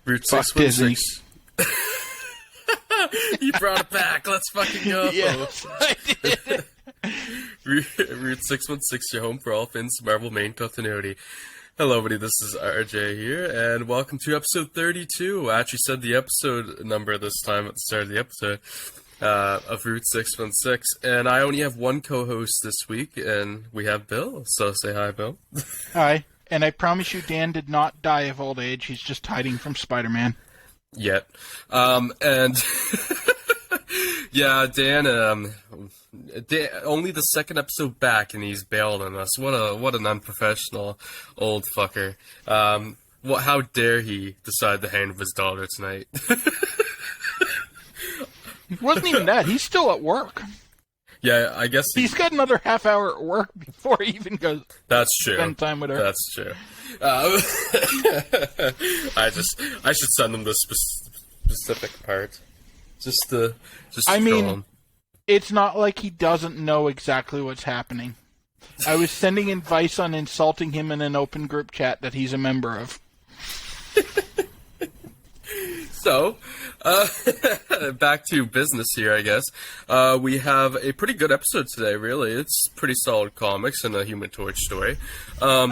Route Fuck Disney. 616. You brought it back. Let's fucking go. Yes, I did. Route 616, your home for all things Marvel main continuity. Hello, everybody. This is RJ here, and welcome to episode 32. I actually said the episode number this time at the start of the episode of Route 616, and I only have one co-host this week, and we have Bill. So say hi, Bill. Hi, and I promise you, Dan did not die of old age. He's just hiding from Spider-Man. Yet. And yeah, Dan, only the second episode back, and he's bailed on us. What an unprofessional old fucker. How dare he decide to hang with his daughter tonight? It wasn't even that. He's still at work. Yeah, I guess he's got another half hour at work before he even goes. That's true. Spend time with her. That's true. I should send him the specific part, just to troll him. It's not like he doesn't know exactly what's happening. I was sending advice on insulting him in an open group chat that he's a member of. So, back to business here, I guess. We have a pretty good episode today, really. It's pretty solid comics and a Human Torch story. So,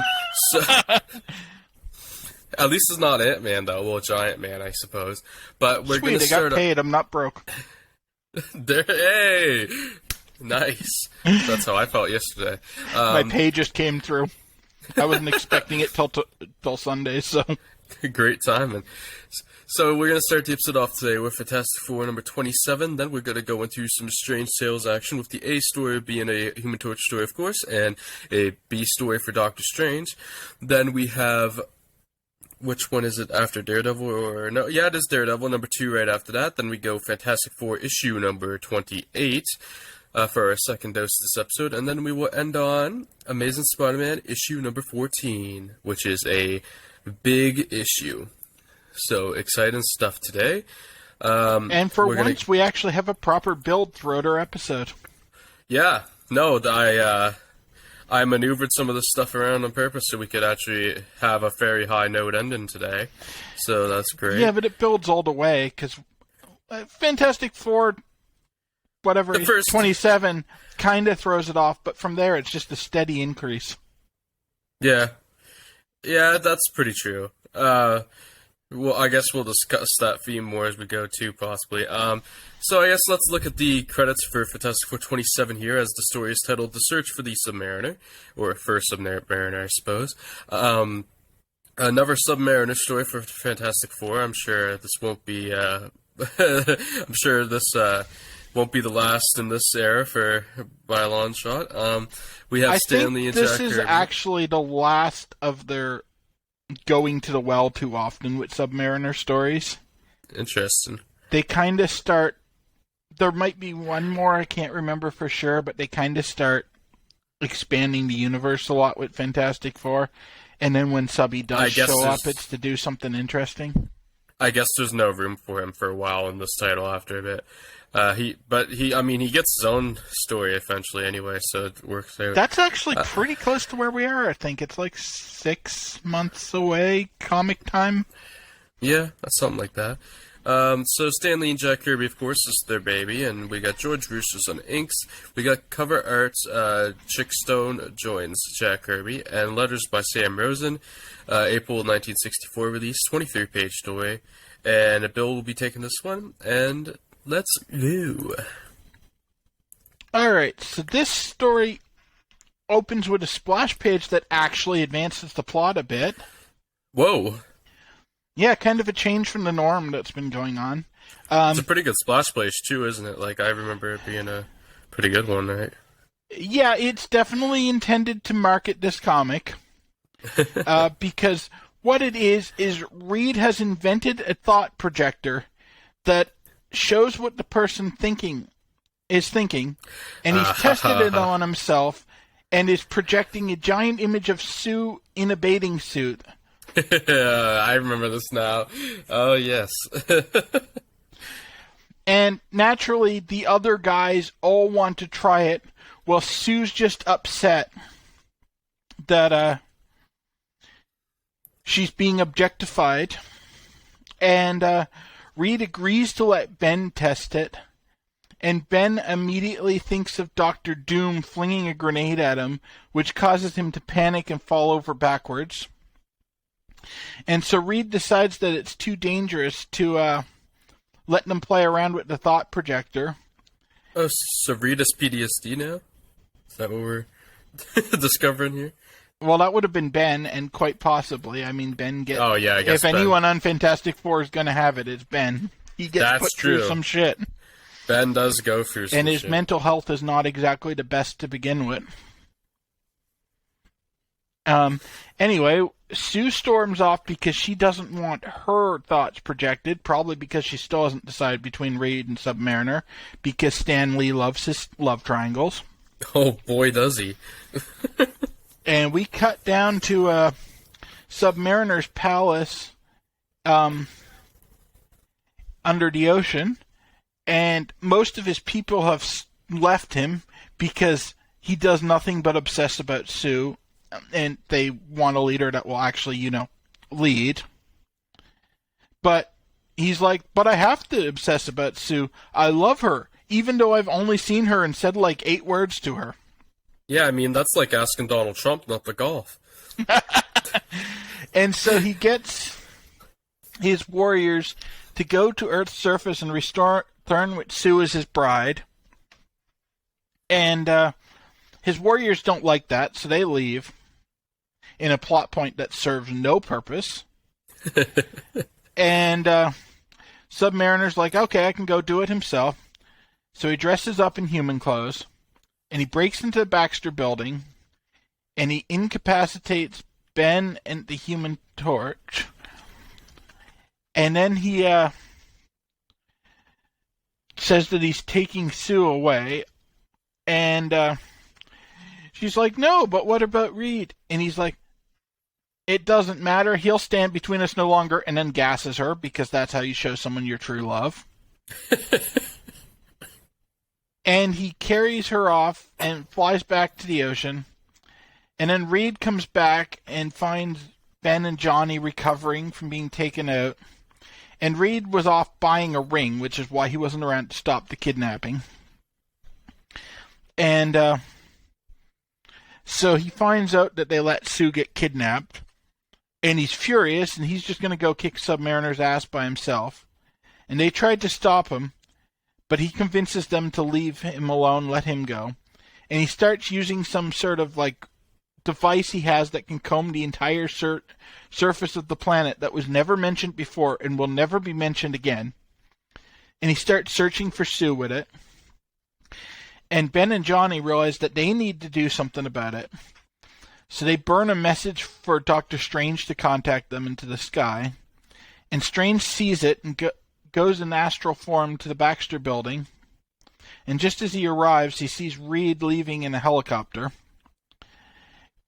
at least it's not Ant-Man, though. Well, Giant Man, I suppose. But we're going to start... I got paid. I'm not broke. Hey! Nice. That's how I felt yesterday. My pay just came through. I wasn't expecting it till Sunday, so... Great timing. So we're going to start the episode off today with Fantastic Four number 27. Then we're going to go into some Strange Tales action, with the A story being a Human Torch story, of course, and a B story for Doctor Strange. Then we have... Which one is it after Daredevil? Or no? Yeah, it is Daredevil, number 2 right after that. Then we go Fantastic Four issue number 28 for our second dose of this episode. And then we will end on Amazing Spider-Man issue number 14, which is a big issue. So, exciting stuff today. And for once, we actually have a proper build throughout our episode. Yeah. No, I maneuvered some of this stuff around on purpose so we could actually have a very high note ending today. So that's great. Yeah, but it builds all the way, because Fantastic Four, whatever, 27, kind of throws it off, but from there it's just a steady increase. Yeah. Yeah, that's pretty true. Well, I guess we'll discuss that theme more as we go, too, possibly. So I guess let's look at the credits for Fantastic Four 27 here, as the story is titled The Search for the Submariner, or For Submariner, I suppose. Another Submariner story for Fantastic Four. I'm sure this won't be, won't be the last in this era by a long shot. We have Stanley and Jack Kirby. This is actually the last of their going to the well too often with Submariner stories. Interesting. They kind of start... There might be one more, I can't remember for sure, but they kind of start expanding the universe a lot with Fantastic Four. And then when Subby does show up, it's to do something interesting. I guess there's no room for him for a while in this title after a bit. He gets his own story eventually anyway, so it works out. That's actually pretty close to where we are, I think. It's like 6 months away, comic time. Yeah, that's something like that. So Stanley and Jack Kirby, of course, is their baby, and we got George Roussos on inks. We got cover art, Chick Stone joins Jack Kirby, and letters by Sam Rosen, April 1964 release, 23-page story, and Bill will be taking this one, and let's go. Alright, so this story opens with a splash page that actually advances the plot a bit. Whoa. Yeah, kind of a change from the norm that's been going on. It's a pretty good splash page, too, isn't it? Like, I remember it being a pretty good one, right? Yeah, it's definitely intended to market this comic. Because what it is Reed has invented a thought projector that shows what the person is thinking, and he's tested it on himself, and is projecting a giant image of Sue in a bathing suit. I remember this now. Oh, yes. And naturally, the other guys all want to try it, while Sue's just upset that she's being objectified. And Reed agrees to let Ben test it. And Ben immediately thinks of Dr. Doom flinging a grenade at him, which causes him to panic and fall over backwards. And so Reed decides that it's too dangerous to let them play around with the thought projector. Oh, so Reed has PTSD now? Is that what we're discovering here? Well, that would have been Ben, and quite possibly. I mean, Ben gets... Oh, yeah, I guess if anyone on Fantastic Four is going to have it, it's Ben. He gets put through some shit. Ben does go through some shit. And his mental health is not exactly the best to begin with. Anyway, Sue storms off because she doesn't want her thoughts projected, probably because she still hasn't decided between Reed and Submariner, because Stan Lee loves his love triangles. Oh, boy, does he. And we cut down to Submariner's palace under the ocean, and most of his people have left him because he does nothing but obsess about Sue, and they want a leader that will actually, lead. But he's like, but I have to obsess about Sue. I love her, even though I've only seen her and said like 8 words to her. Yeah, I mean, that's like asking Donald Trump not to golf. And so he gets his warriors to go to Earth's surface and return with Sue as his bride. And his warriors don't like that, so they leave in a plot point that serves no purpose. And Submariner's like, okay, I can go do it himself. So he dresses up in human clothes, and he breaks into the Baxter building, and he incapacitates Ben and the Human Torch. And then he says that he's taking Sue away, and she's like, no, but what about Reed? And he's like, it doesn't matter, he'll stand between us no longer, and then gasses her, because that's how you show someone your true love. And he carries her off and flies back to the ocean. And then Reed comes back and finds Ben and Johnny recovering from being taken out. And Reed was off buying a ring, which is why he wasn't around to stop the kidnapping. And so he finds out that they let Sue get kidnapped. And he's furious, and he's just going to go kick Submariner's ass by himself. And they tried to stop him, but he convinces them to leave him alone, let him go. And he starts using some sort of, device he has that can comb the entire surface of the planet that was never mentioned before and will never be mentioned again. And he starts searching for Sue with it. And Ben and Johnny realize that they need to do something about it. So they burn a message for Dr. Strange to contact them into the sky. And Strange sees it and goes in astral form to the Baxter building. And just as he arrives, he sees Reed leaving in a helicopter.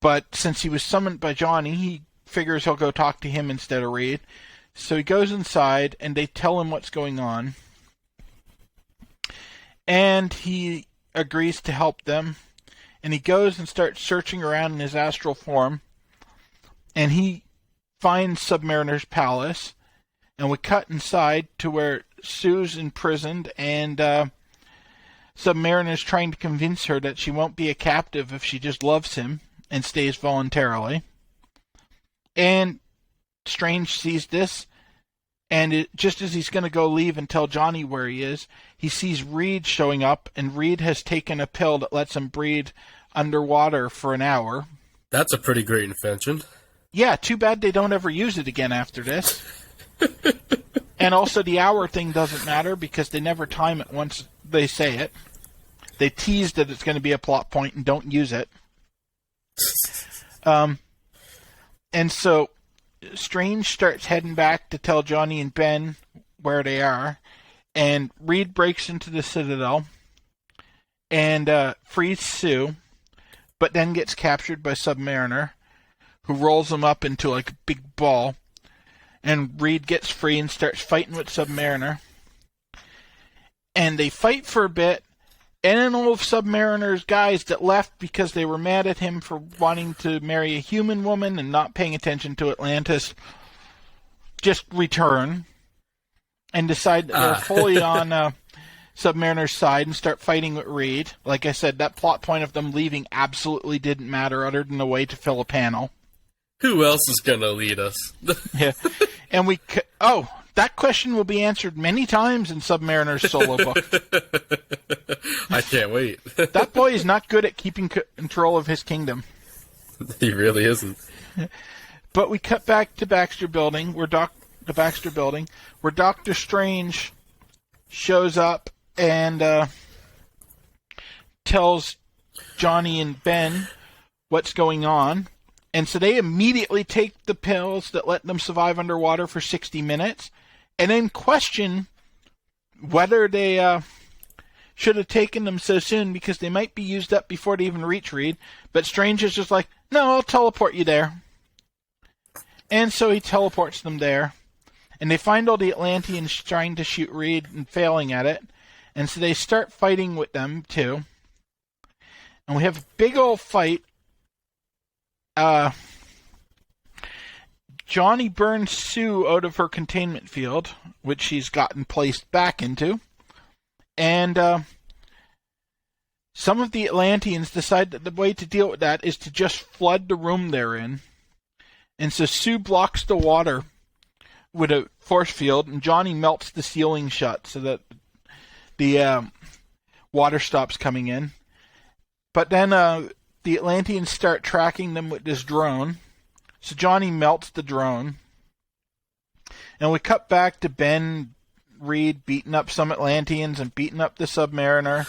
But since he was summoned by Johnny, he figures he'll go talk to him instead of Reed. So he goes inside, and they tell him what's going on. And he agrees to help them. And he goes and starts searching around in his astral form. And he finds Submariner's palace. And we cut inside to where Sue's imprisoned, and Submariner's trying to convince her that she won't be a captive if she just loves him and stays voluntarily. And Strange sees this, and just as he's going to go leave and tell Johnny where he is, he sees Reed showing up, and Reed has taken a pill that lets him breathe underwater for an hour. That's a pretty great invention. Yeah, too bad they don't ever use it again after this. And also the hour thing doesn't matter because they never time it once they say it. They tease that it's going to be a plot point and don't use it. And so Strange starts heading back to tell Johnny and Ben where they are. And Reed breaks into the Citadel and frees Sue, but then gets captured by Submariner, who rolls him up into a big ball. And Reed gets free and starts fighting with Submariner. And they fight for a bit, and then all of Submariner's guys that left because they were mad at him for wanting to marry a human woman and not paying attention to Atlantis just return. and decide that they're fully on Submariner's side and start fighting with Reed. Like I said, that plot point of them leaving absolutely didn't matter other than a way to fill a panel. Who else is going to lead us? Yeah. And that question will be answered many times in Submariner's solo book. I can't wait. That boy is not good at keeping control of his kingdom. He really isn't. But we cut back to Baxter Building, the Baxter Building, where Doctor Strange shows up and tells Johnny and Ben what's going on. And so they immediately take the pills that let them survive underwater for 60 minutes and then question whether they should have taken them so soon because they might be used up before they even reach Reed. But Strange is just like, no, I'll teleport you there. And so he teleports them there. And they find all the Atlanteans trying to shoot Reed and failing at it. And so they start fighting with them, too. And we have a big old fight. Johnny burns Sue out of her containment field, which she's gotten placed back into. And some of the Atlanteans decide that the way to deal with that is to just flood the room they're in. And so Sue blocks the water with a force field, and Johnny melts the ceiling shut so that the water stops coming in. But then the Atlanteans start tracking them with this drone. So Johnny melts the drone. And we cut back to Ben Reed beating up some Atlanteans and beating up the Submariner.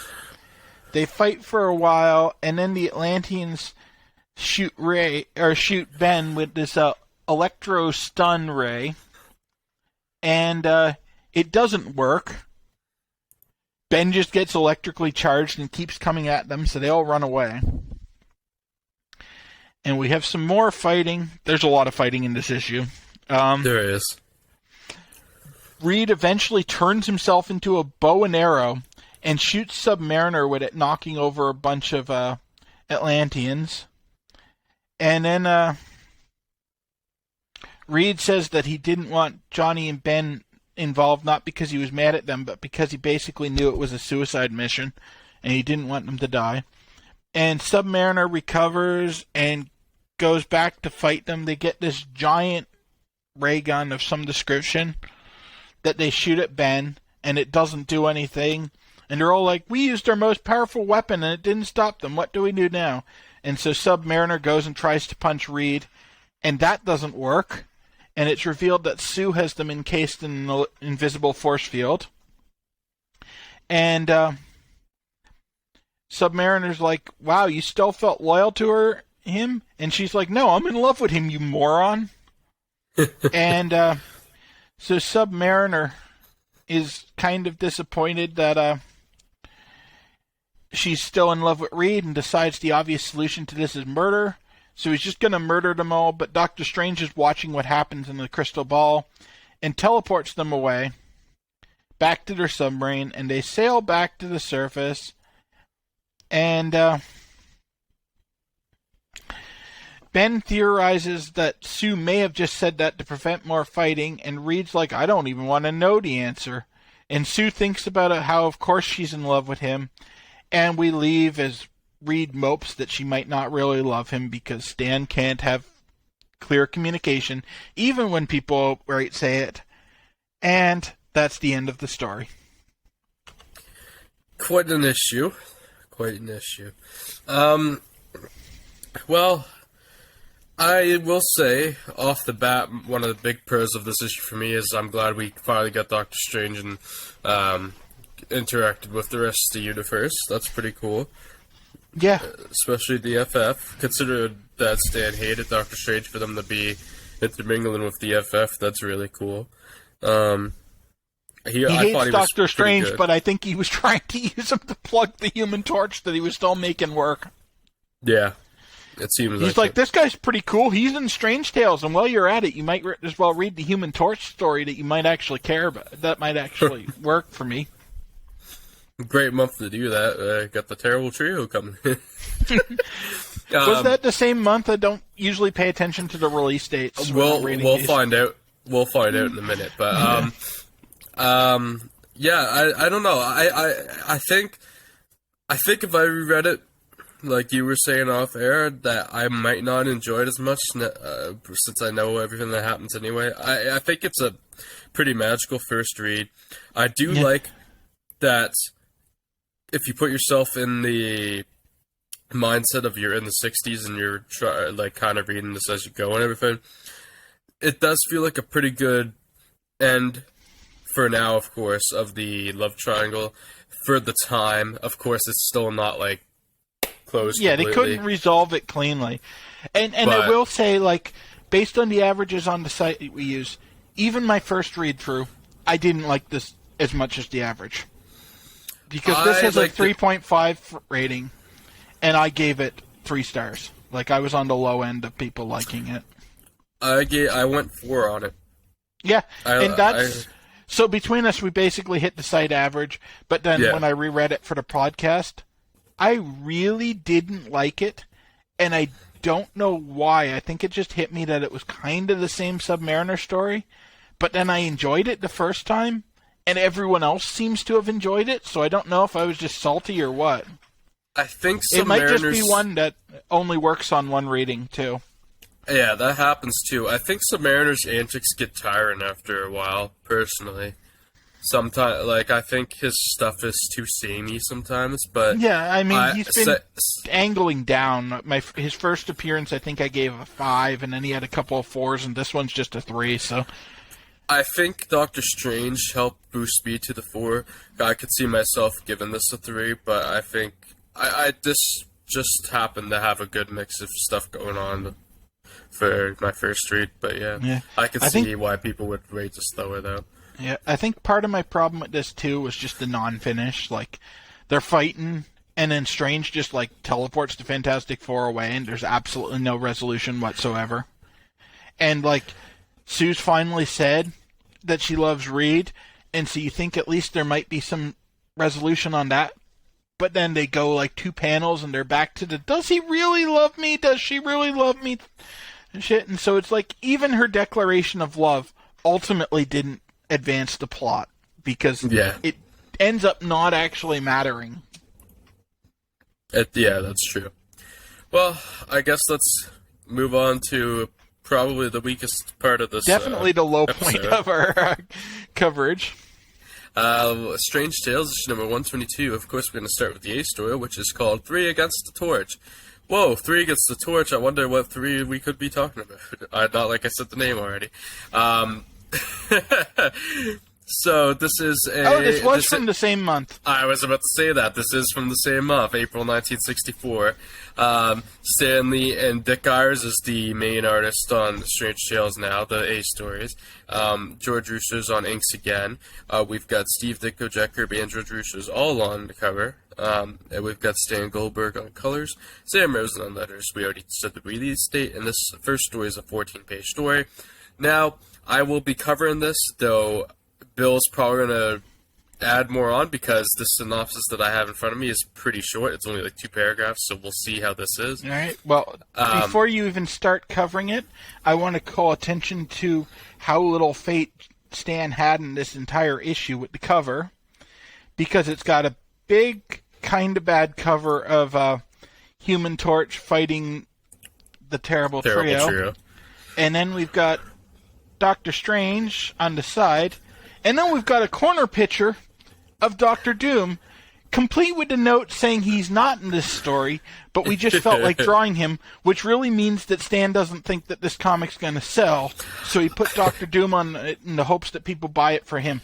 They fight for a while, and then the Atlanteans shoot Ben with this Electro stun ray. And it doesn't work. Ben just gets electrically charged and keeps coming at them, so they all run away. And we have some more fighting. There's a lot of fighting in this issue. There is. Reed eventually turns himself into a bow and arrow and shoots Submariner with it, knocking over a bunch of Atlanteans. And then Reed says that he didn't want Johnny and Ben involved, not because he was mad at them, but because he basically knew it was a suicide mission, and he didn't want them to die. And Submariner recovers and goes back to fight them. They get this giant ray gun of some description that they shoot at Ben, and it doesn't do anything. And they're all like, we used our most powerful weapon, and it didn't stop them. What do we do now? And so Submariner goes and tries to punch Reed, and that doesn't work. And it's revealed that Sue has them encased in an invisible force field. And Submariner's like, wow, you still felt loyal to him? And she's like, no, I'm in love with him, you moron. And so Submariner is kind of disappointed that she's still in love with Reed and decides the obvious solution to this is murder. So he's just going to murder them all, but Doctor Strange is watching what happens in the crystal ball and teleports them away back to their submarine, and they sail back to the surface. And Ben theorizes that Sue may have just said that to prevent more fighting, and Reed's like, I don't even want to know the answer. And Sue thinks about it, how of course she's in love with him, and we leave as Reed mopes that she might not really love him because Stan can't have clear communication, even when people outright say it. And that's the end of the story. Quite an issue. Well, I will say, off the bat, one of the big pros of this issue for me is I'm glad we finally got Doctor Strange and interacted with the rest of the universe. That's pretty cool. Yeah. Especially the FF. Consider that Stan hated Doctor Strange, for them to be intermingling with the FF. That's really cool. He hates Doctor Strange, but I think he was trying to use him to plug the Human Torch that he was still making work. Yeah. It seems He's like, this guy's pretty cool. He's in Strange Tales, and while you're at it, you might as well read the Human Torch story that you might actually care about. That might actually work for me. Great month to do that. Got the Terrible Trio coming. Was that the same month? I don't usually pay attention to the release dates. We'll find out. We'll find out in a minute. But Yeah, I don't know. I think if I reread it, like you were saying off air, that I might not enjoy it as much since I know everything that happens anyway. I think it's a pretty magical first read. I do like that if you put yourself in the mindset of you're in the 60s and you're kind of reading this as you go and everything, it does feel like a pretty good end for now, of course, of the love triangle. For the time, of course, it's still not like closed completely. They couldn't resolve it cleanly. And I will say, like, based on the averages on the site we use, even my first read through, I didn't like this as much as the average. Because this has a 3.5 rating, and I gave it 3 stars. Like, I was on the low end of people liking it. I went 4 on it. Yeah, so between us, we basically hit the site average, but then when I reread it for the podcast, I really didn't like it, and I don't know why. I think it just hit me that it was kind of the same Submariner story, but then I enjoyed it the first time, and everyone else seems to have enjoyed it, so I don't know if I was just salty or what. I think it might just be one that only works on one reading, too. Yeah, that happens, too. I think Submariner's antics get tiring after a while, personally. Sometimes, I think his stuff is too samey sometimes, but... Yeah, I mean, he's been angling down. His first appearance, I think I gave a 5, and then he had a couple of 4s, and this one's just a 3, so... I think Doctor Strange helped boost me to the 4. I could see myself giving this a 3, but I think... this just happened to have a good mix of stuff going on for my first read, but I could see why people would rate this lower, though. Yeah, I think part of my problem with this, too, was just the non-finish. Like, they're fighting, and then Strange just, teleports the Fantastic Four away, and there's absolutely no resolution whatsoever. And, Sue's finally said that she loves Reed, and so you think at least there might be some resolution on that. But then they go, 2 panels, and they're back to the, does he really love me? Does she really love me? And shit. And so it's even her declaration of love ultimately didn't advance the plot, because it ends up not actually mattering. That's true. Well, I guess let's move on to probably the weakest part of this. Definitely the low point of our coverage. Strange Tales, issue number 122. Of course, we're going to start with the A story, which is called 3 Against the Torch. Whoa, 3 Against the Torch. I wonder what 3 we could be talking about. Not like I said the name already. So this is a... Oh, this was from the same month. I was about to say that. This is from the same month, April 1964. Stan Lee and Dick Ayers is the main artist on Strange Tales now, the A stories. George Russo's on inks again. We've got Steve Ditko, Jack Kirby, and George Russo's all on the cover. And we've got Stan Goldberg on colors, Sam Rosen on letters. We already said the release date, and this first story is a 14-page story. Now, I will be covering this, though Bill's probably going to add more on, because the synopsis that I have in front of me is pretty short. It's only 2 paragraphs, so we'll see how this is. All right. Well, before you even start covering it, I want to call attention to how little faith Stan had in this entire issue with the cover, because it's got a big, kind of bad cover of Human Torch fighting the Terrible Trio. And then we've got Doctor Strange on the side. And then we've got a corner picture of Doctor Doom, complete with the note saying he's not in this story, but we just felt like drawing him, which really means that Stan doesn't think that this comic's going to sell, so he put Doctor Doom on it in the hopes that people buy it for him.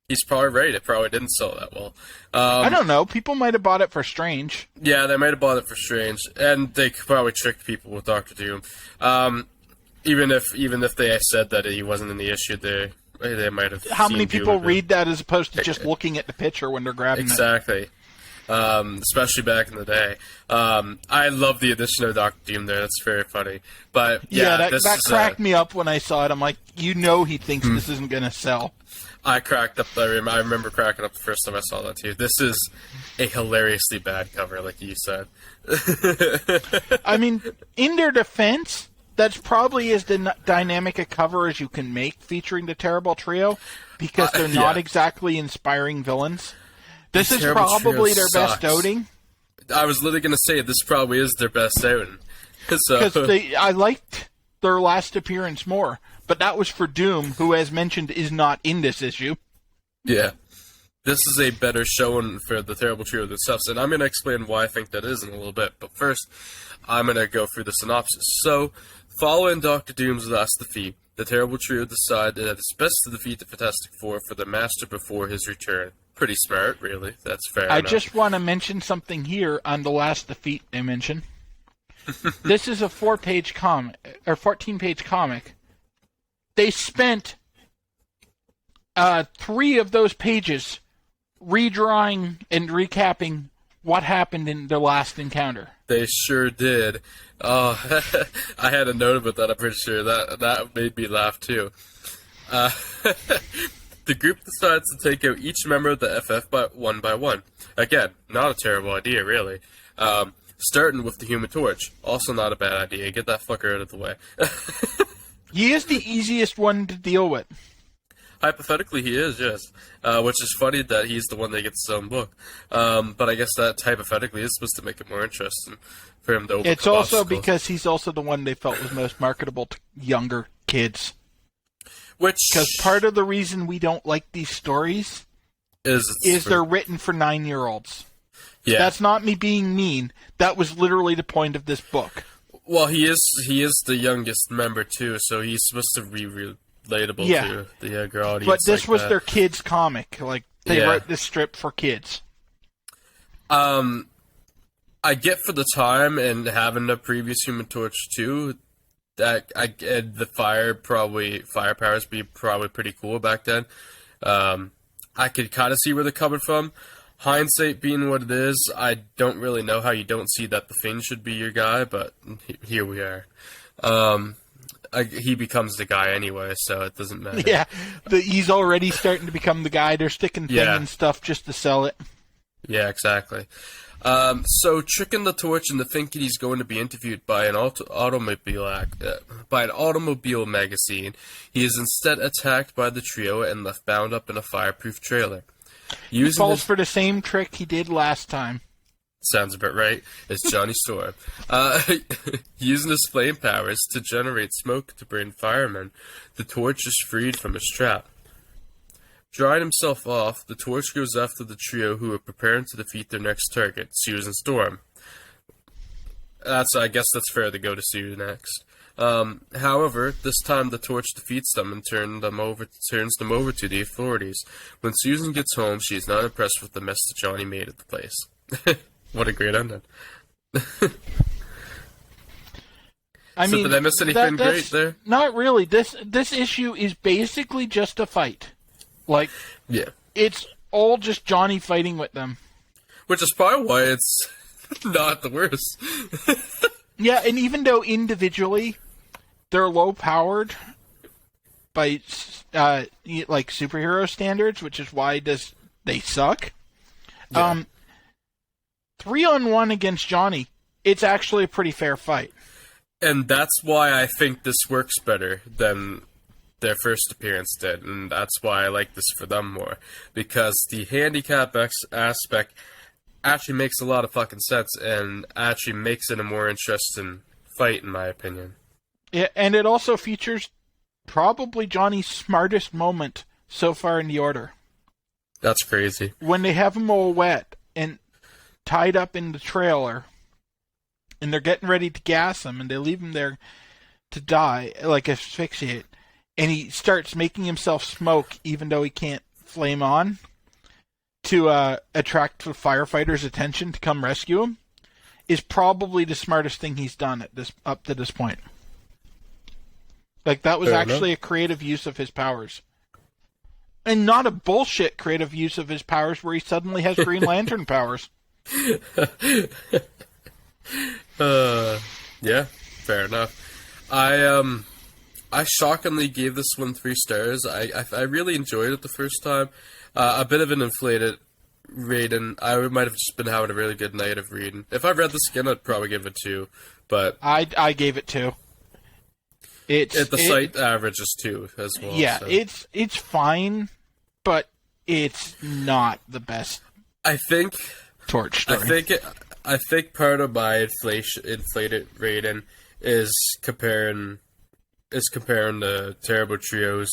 He's probably right. It probably didn't sell that well. I don't know. People might have bought it for Strange. Yeah, they might have bought it for Strange, and they probably tricked people with Doctor Doom. Even if they said that he wasn't in the issue, they might have. How many people read that as opposed to just looking at the picture when they're grabbing it? Exactly. Especially back in the day. I love the addition of Doctor Doom there. That's very funny. But that cracked me up when I saw it. I'm like, he thinks this isn't going to sell. I cracked up. I remember cracking up the first time I saw that too. This is a hilariously bad cover, like you said. I mean, in their defense, that's probably as dynamic a cover as you can make featuring the Terrible Trio, because they're not exactly inspiring villains. This is probably their best outing. I was literally going to say this probably is their best outing. Because I liked their last appearance more, but that was for Doom, who, as mentioned, is not in this issue. Yeah. This is a better showing for the Terrible Trio themselves, and I'm going to explain why I think that is in a little bit. But first, I'm going to go through the synopsis. So, following Doctor Doom's last defeat, the Terrible Trio decide that it's best to defeat the Fantastic Four for the Master before his return. Pretty smart, really. That's fair enough. I just want to mention something here on the last defeat they mention. This is a 4-page comic, or 14-page comic. They spent 3 of those pages redrawing and recapping what happened in the last encounter. They sure did. I had a note about that, I'm pretty sure. That made me laugh, too. The group decides to take out each member of the FF one by one. Again, not a terrible idea, really. Starting with the Human Torch. Also not a bad idea. Get that fucker out of the way. He is the easiest one to deal with. Hypothetically, he is, yes. Which is funny that he's the one that gets his own book. But I guess that hypothetically is supposed to make it more interesting for him to overcome It's also obstacles. because he's also the one they felt was most marketable to younger kids. Because part of the reason we don't like these stories is they're written for 9-year-olds. Yeah. That's not me being mean. That was literally the point of this book. Well, he is the youngest member, too, so he's supposed to be relatable to the younger audience. But this was that. their kids' comic. Like, they wrote this strip for kids. I get for the time and having the previous Human Torch, too, that the fire powers be probably pretty cool back then. I could kind of see where they're coming from. Hindsight being what it is, I don't really know how you don't see that the Fiend should be your guy, but here we are. He becomes the guy anyway, so it doesn't matter. Yeah, he's already starting to become the guy. They're sticking Thing and stuff just to sell it. Yeah, exactly. So tricking the Torch into thinking he's going to be interviewed by an automobile magazine, he is instead attacked by the trio and left bound up in a fireproof trailer. He falls for the same trick he did last time. Sounds about right. It's Johnny Storm. Using his flame powers to generate smoke to burn firemen, the Torch is freed from his trap. Drying himself off, the Torch goes after the trio who are preparing to defeat their next target, Susan Storm. I guess that's fair to go to Sue next. However, this time the Torch defeats them and turns them over to the authorities. When Susan gets home, she is not impressed with the mess that Johnny made at the place. What a great ending. Did I miss anything great there? Not really. This issue is basically just a fight. Like, it's all just Johnny fighting with them. Which is probably why it's not the worst. Yeah, and even though individually they're low-powered by, like, superhero standards, which is why they suck, 3-on-1 against Johnny, it's actually a pretty fair fight. And that's why I think this works better than their first appearance did, and that's why I like this for them more. Because the handicap aspect actually makes a lot of fucking sense, and actually makes it a more interesting fight, in my opinion. Yeah, and it also features probably Johnny's smartest moment so far in the order. That's crazy. When they have him all wet and tied up in the trailer, and they're getting ready to gas him, and they leave him there to die, like asphyxiate, and he starts making himself smoke even though he can't flame on to attract the firefighters' attention to come rescue him, is probably the smartest thing he's done up to this point. Like, that was actually a creative use of his powers. And not a bullshit creative use of his powers where he suddenly has Green Lantern powers. Yeah, fair enough. I shockingly gave this one 3 stars. I really enjoyed it the first time. A bit of an inflated rating. I might have just been having a really good night of reading. If I read this again, I'd probably give it 2. But I gave it 2. The site averages 2 as well. Yeah, so. it's fine, but it's not the best. I think Torch story. I think part of my inflated rating is comparing the Terrible Trio's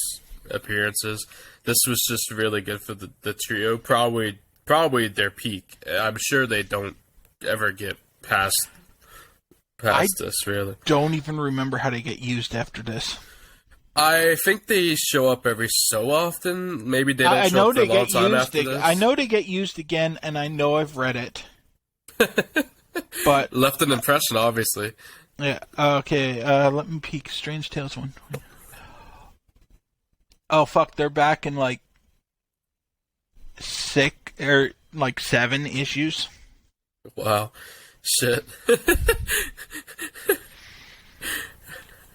appearances. This was just really good for the trio. Probably their peak. I'm sure they don't ever get past this, really. Don't even remember how they get used after this. I think they show up every so often. Maybe they don't show up for a long time after this. I know they get used again, and I know I've read it. But left an impression, obviously. Yeah, okay, let me peek. Strange Tales 1. Oh, fuck, they're back in, like, 7 issues. Wow. Shit.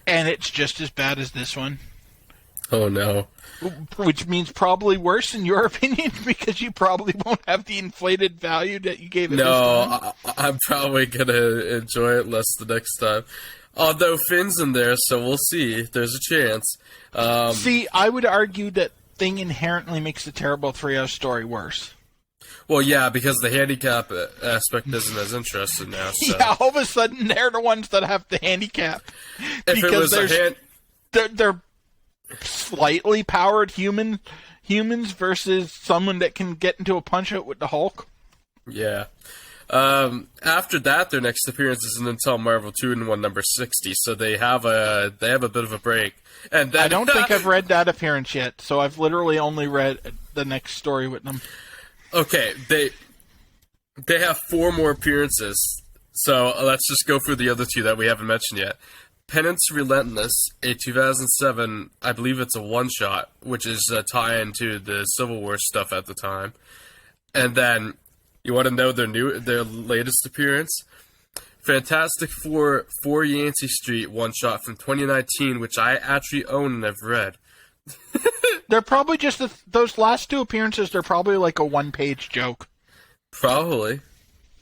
And it's just as bad as this one. Oh, no. Which means probably worse in your opinion, because you probably won't have the inflated value that you gave it this time. I'm probably going to enjoy it less the next time. Although Finn's in there, so we'll see. There's a chance. See, I would argue that Thing inherently makes the Terrible Trio story worse. Well, yeah, because the handicap aspect isn't as interesting now. So. Yeah, all of a sudden they're the ones that have the handicap. If because it was they're slightly powered humans versus someone that can get into a punch-out with the Hulk. Yeah. After that, their next appearance isn't until Marvel 2-in-1 number 60, so they have a bit of a break. And then, I don't think I've read that appearance yet, so I've literally only read the next story with them. Okay, they have 4 more appearances, so let's just go through the other 2 that we haven't mentioned yet. Penance Relentless, a 2007, I believe it's a one-shot, which is a tie-in to the Civil War stuff at the time. And then, you want to know their latest appearance? Fantastic Four Yancey Street one-shot from 2019, which I actually own and have read. They're probably just those last 2 appearances. They're probably like a one-page joke. Probably.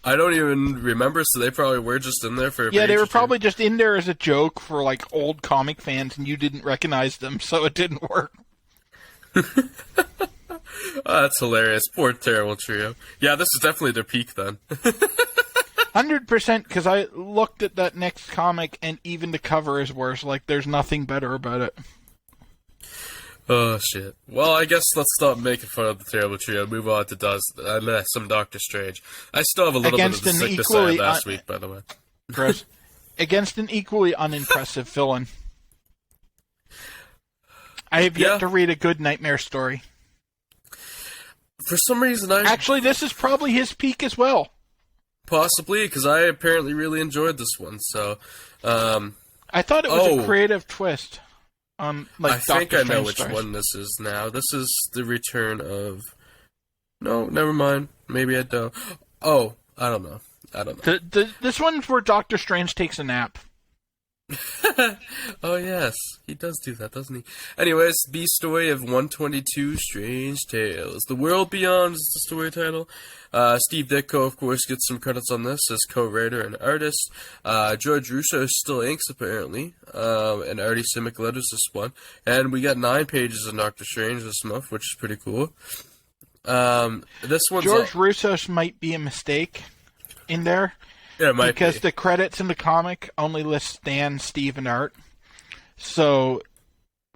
I don't even remember, so they probably were just in there for a page they were or two. probably just in there as a joke for like old comic fans, and you didn't recognize them, so it didn't work. Oh, that's hilarious. Poor Terrible Trio. Yeah, this is definitely their peak then. 100%, because I looked at that next comic, and even the cover is worse. Like, there's nothing better about it. Oh, shit. Well, I guess let's stop making fun of the Terrible Trio and move on to some Doctor Strange. I still have a little bit of the sickness I had last week, by the way. Gross. Against an equally unimpressive villain. I have yet to read a good Nightmare story. For some reason, Actually, this is probably his peak as well. Possibly, because I apparently really enjoyed this one, so... I thought it was a creative twist. I think I know which one this is now. This is the return of... No, never mind. Maybe I don't. Oh, I don't know. This one's where Doctor Strange takes a nap. Oh, yes. He does do that, doesn't he? Anyways, B-Story of 122 Strange Tales. The World Beyond is the story title. Steve Ditko, of course, gets some credits on this as co-writer and artist. George Russo still inks, apparently. And Artie Simic letters this one. And we got 9 pages of Doctor Strange this month, which is pretty cool. This one's George Russo's might be a mistake in there. Yeah, it might because be. The credits in the comic only list Stan, Steve, and Art. So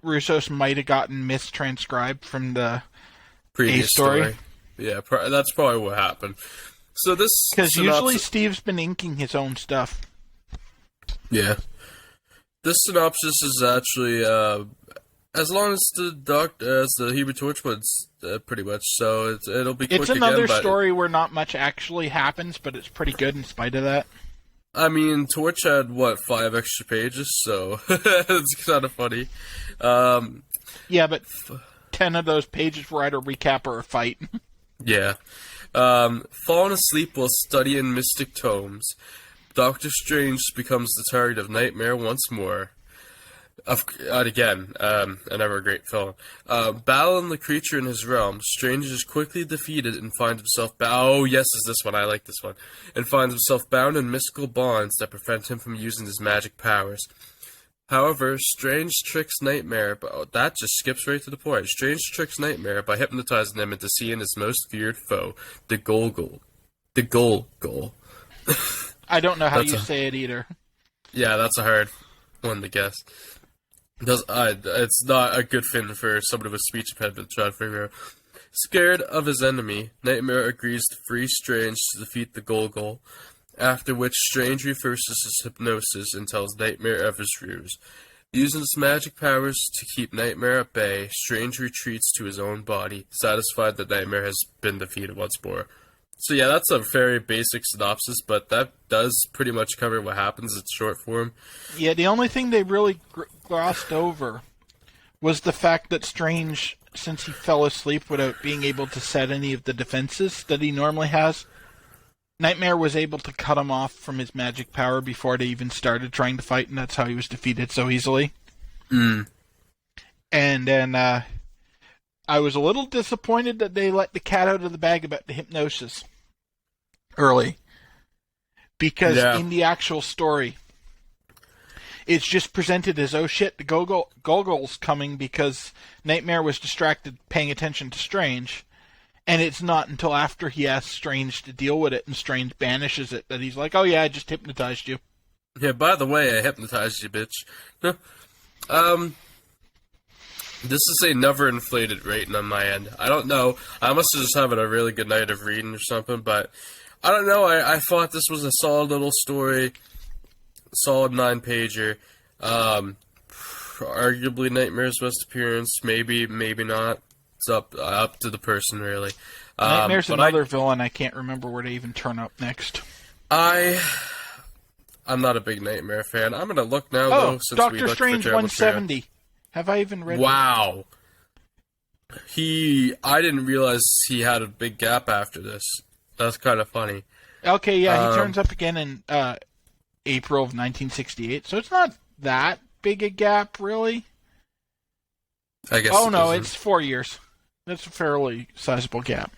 Russo's might have gotten mistranscribed from the previous story. Yeah, that's probably what happened. So this because usually Steve's been inking his own stuff. Yeah, this synopsis is actually as long as the Human Torch one's pretty much. So it'll be quick. It's another again, story where not much actually happens, but it's pretty good in spite of that. I mean, Torch had 5 extra pages, so it's kind of funny. Yeah, but 10 of those pages were either a recap or a fight. Yeah. Falling asleep while studying mystic tomes, Doctor Strange becomes the target of nightmare once more. Again, another great film. Battling the creature in his realm, Strange is quickly defeated and finds himself oh yes, is this one, I like this one. And finds himself bound in mystical bonds that prevent him from using his magic powers. However, Strange tricks Nightmare, but that just skips right to the point. Strange tricks Nightmare by hypnotizing him into seeing his most feared foe, the Golgul. The Golgul. I don't know how you say it either. Yeah, that's a hard one to guess. It's not a good thing for somebody with speech impediment to try to figure out. Scared of his enemy, Nightmare agrees to free Strange to defeat the Golgul, after which Strange reverses his hypnosis and tells Nightmare of his ruse. Using his magic powers to keep Nightmare at bay, Strange retreats to his own body, satisfied that Nightmare has been defeated once more. So yeah, that's a very basic synopsis, but that does pretty much cover what happens in short form. Yeah, the only thing they really glossed over was the fact that Strange, since he fell asleep without being able to set any of the defenses that he normally has, Nightmare was able to cut him off from his magic power before they even started trying to fight, and that's how he was defeated so easily. Mm. And then I was a little disappointed that they let the cat out of the bag about the hypnosis early. Because in the actual story, it's just presented as, oh shit, the Golgul's coming because Nightmare was distracted paying attention to Strange. And it's not until after he asks Strange to deal with it and Strange banishes it that he's like, oh yeah, I just hypnotized you. Yeah, by the way, I hypnotized you, bitch. This is a never inflated rating on my end. I don't know. I must have just having a really good night of reading or something, but I don't know. I thought this was a solid little story. Solid 9-pager. Arguably Nightmare's best appearance. Maybe, maybe not. It's up to the person, really. Nightmare's another villain. I can't remember where they even turn up next. I'm not a big Nightmare fan. I'm going to look now, though, since Doctor we looked Strange for 170. Have I even read Wow. I didn't realize he had a big gap after this. That's kind of funny. Okay, yeah, he turns up again in April of 1968, so it's not that big a gap, really. I guess. Oh, no, it's 4 years. That's a fairly sizable gap.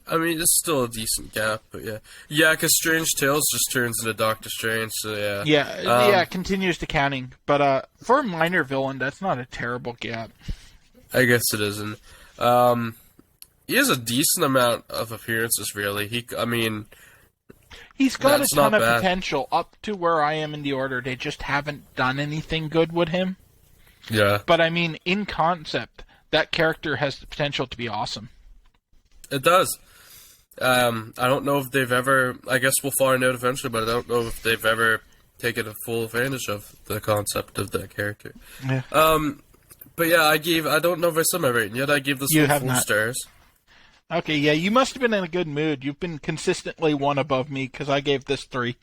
I mean, it's still a decent gap, but yeah. Yeah, because Strange Tales just turns into Doctor Strange, so yeah. Yeah, it continues to counting. But for a minor villain, that's not a terrible gap. I guess it isn't. He has a decent amount of appearances, really. He's got a ton of potential up to where I am in the order. They just haven't done anything good with him. Yeah. But I mean, in concept, that character has the potential to be awesome. It does. I don't know if they've ever... I guess we'll find out eventually, but I don't know if they've ever taken a full advantage of the concept of that character. Yeah. But yeah, I don't know if I said my rating yet. I gave this one 4 stars. Okay, yeah, you must have been in a good mood. You've been consistently one above me, because I gave this 3.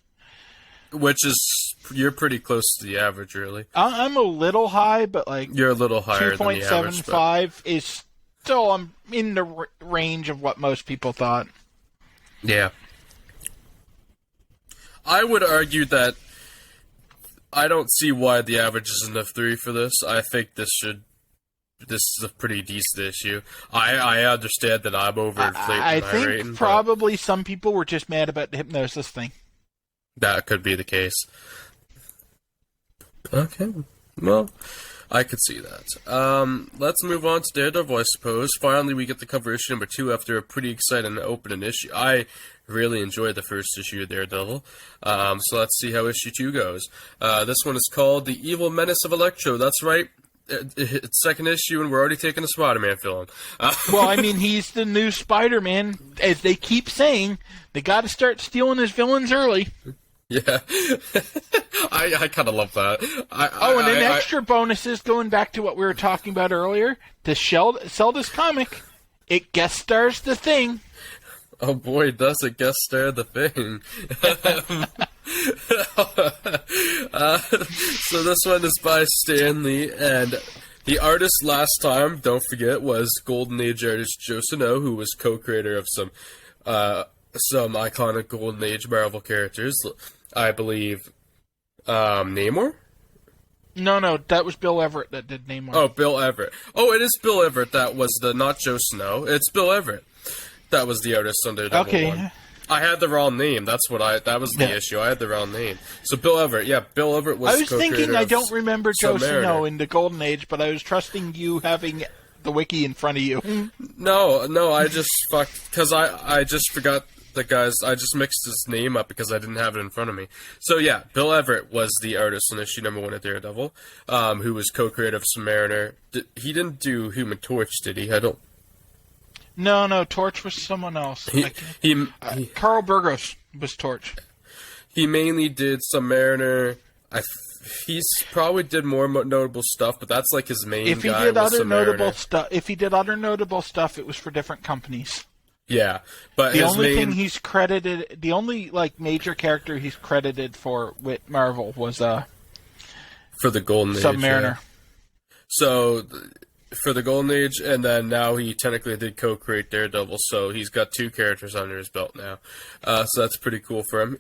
Which is... You're pretty close to the average, really. I'm a little high, but You're a little higher than the average. 2.75 is still in the range of what most people thought. Yeah. I would argue that I don't see why the average isn't a 3 for this. I think this is a pretty decent issue. I understand that I'm overinflating my rating. I think probably some people were just mad about the hypnosis thing. That could be the case. Okay. Well, I could see that. Let's move on to Daredevil, I suppose. Finally, we get to cover issue number 2 after a pretty exciting opening issue. I really enjoyed the first issue of Daredevil. So let's see how issue 2 goes. This one is called The Evil Menace of Electro. That's right. It's second issue, and we're already taking a Spider-Man film. Well, I mean, he's the new Spider-Man. As they keep saying, they got to start stealing his villains early. Yeah. I kind of love that. And then extra bonuses, going back to what we were talking about earlier, to sell this comic, it guest stars the Thing. Oh boy, does it guest star the Thing. So this one is by Stan Lee, and the artist last time, don't forget, was Golden Age artist Joe Sano, who was co-creator of some iconic Golden Age Marvel characters. I believe Namor? No, that was Bill Everett that did Namor. Oh, Bill Everett. Oh, it is Bill Everett that was not Joe Snow. It's Bill Everett that was the artist on Daredevil 1. I had the wrong name. That was the issue. I had the wrong name. So Bill Everett, Bill Everett was. I was thinking I don't remember Joe Snow in the Golden Age, but I was trusting you having the wiki in front of you. No, I just fucked because I just forgot the guy's. I just mixed his name up because I didn't have it in front of me. So yeah, Bill Everett was the artist in issue number 1 of Daredevil, who was co-creator of Submariner. He didn't do Human Torch, did he? I don't. No, Torch was someone else. Carl Burgos was Torch. He mainly did Submariner. He's probably did more notable stuff, but that's like his main. If he did other notable stuff, it was for different companies. Yeah, but the only like major character he's credited for with Marvel was for the Golden Age. Submariner. Yeah. So. For the Golden Age, and then now he technically did co-create Daredevil, so he's got 2 characters under his belt now. So that's pretty cool for him.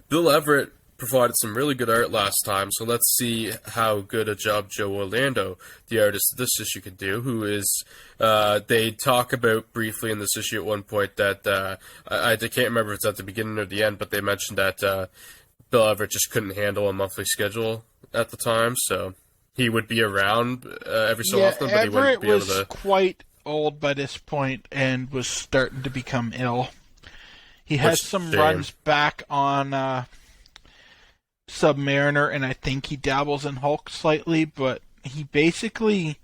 Bill Everett provided some really good art last time, so let's see how good a job Joe Orlando, the artist of this issue, could do, who is... they talk about briefly in this issue at one point that... I can't remember if it's at the beginning or the end, but they mentioned that Bill Everett just couldn't handle a monthly schedule at the time, so... He would be around every so often, but he wouldn't be able to... Everett was quite old by this point and was starting to become ill. He has some runs back on Submariner, and I think he dabbles in Hulk slightly, but he basically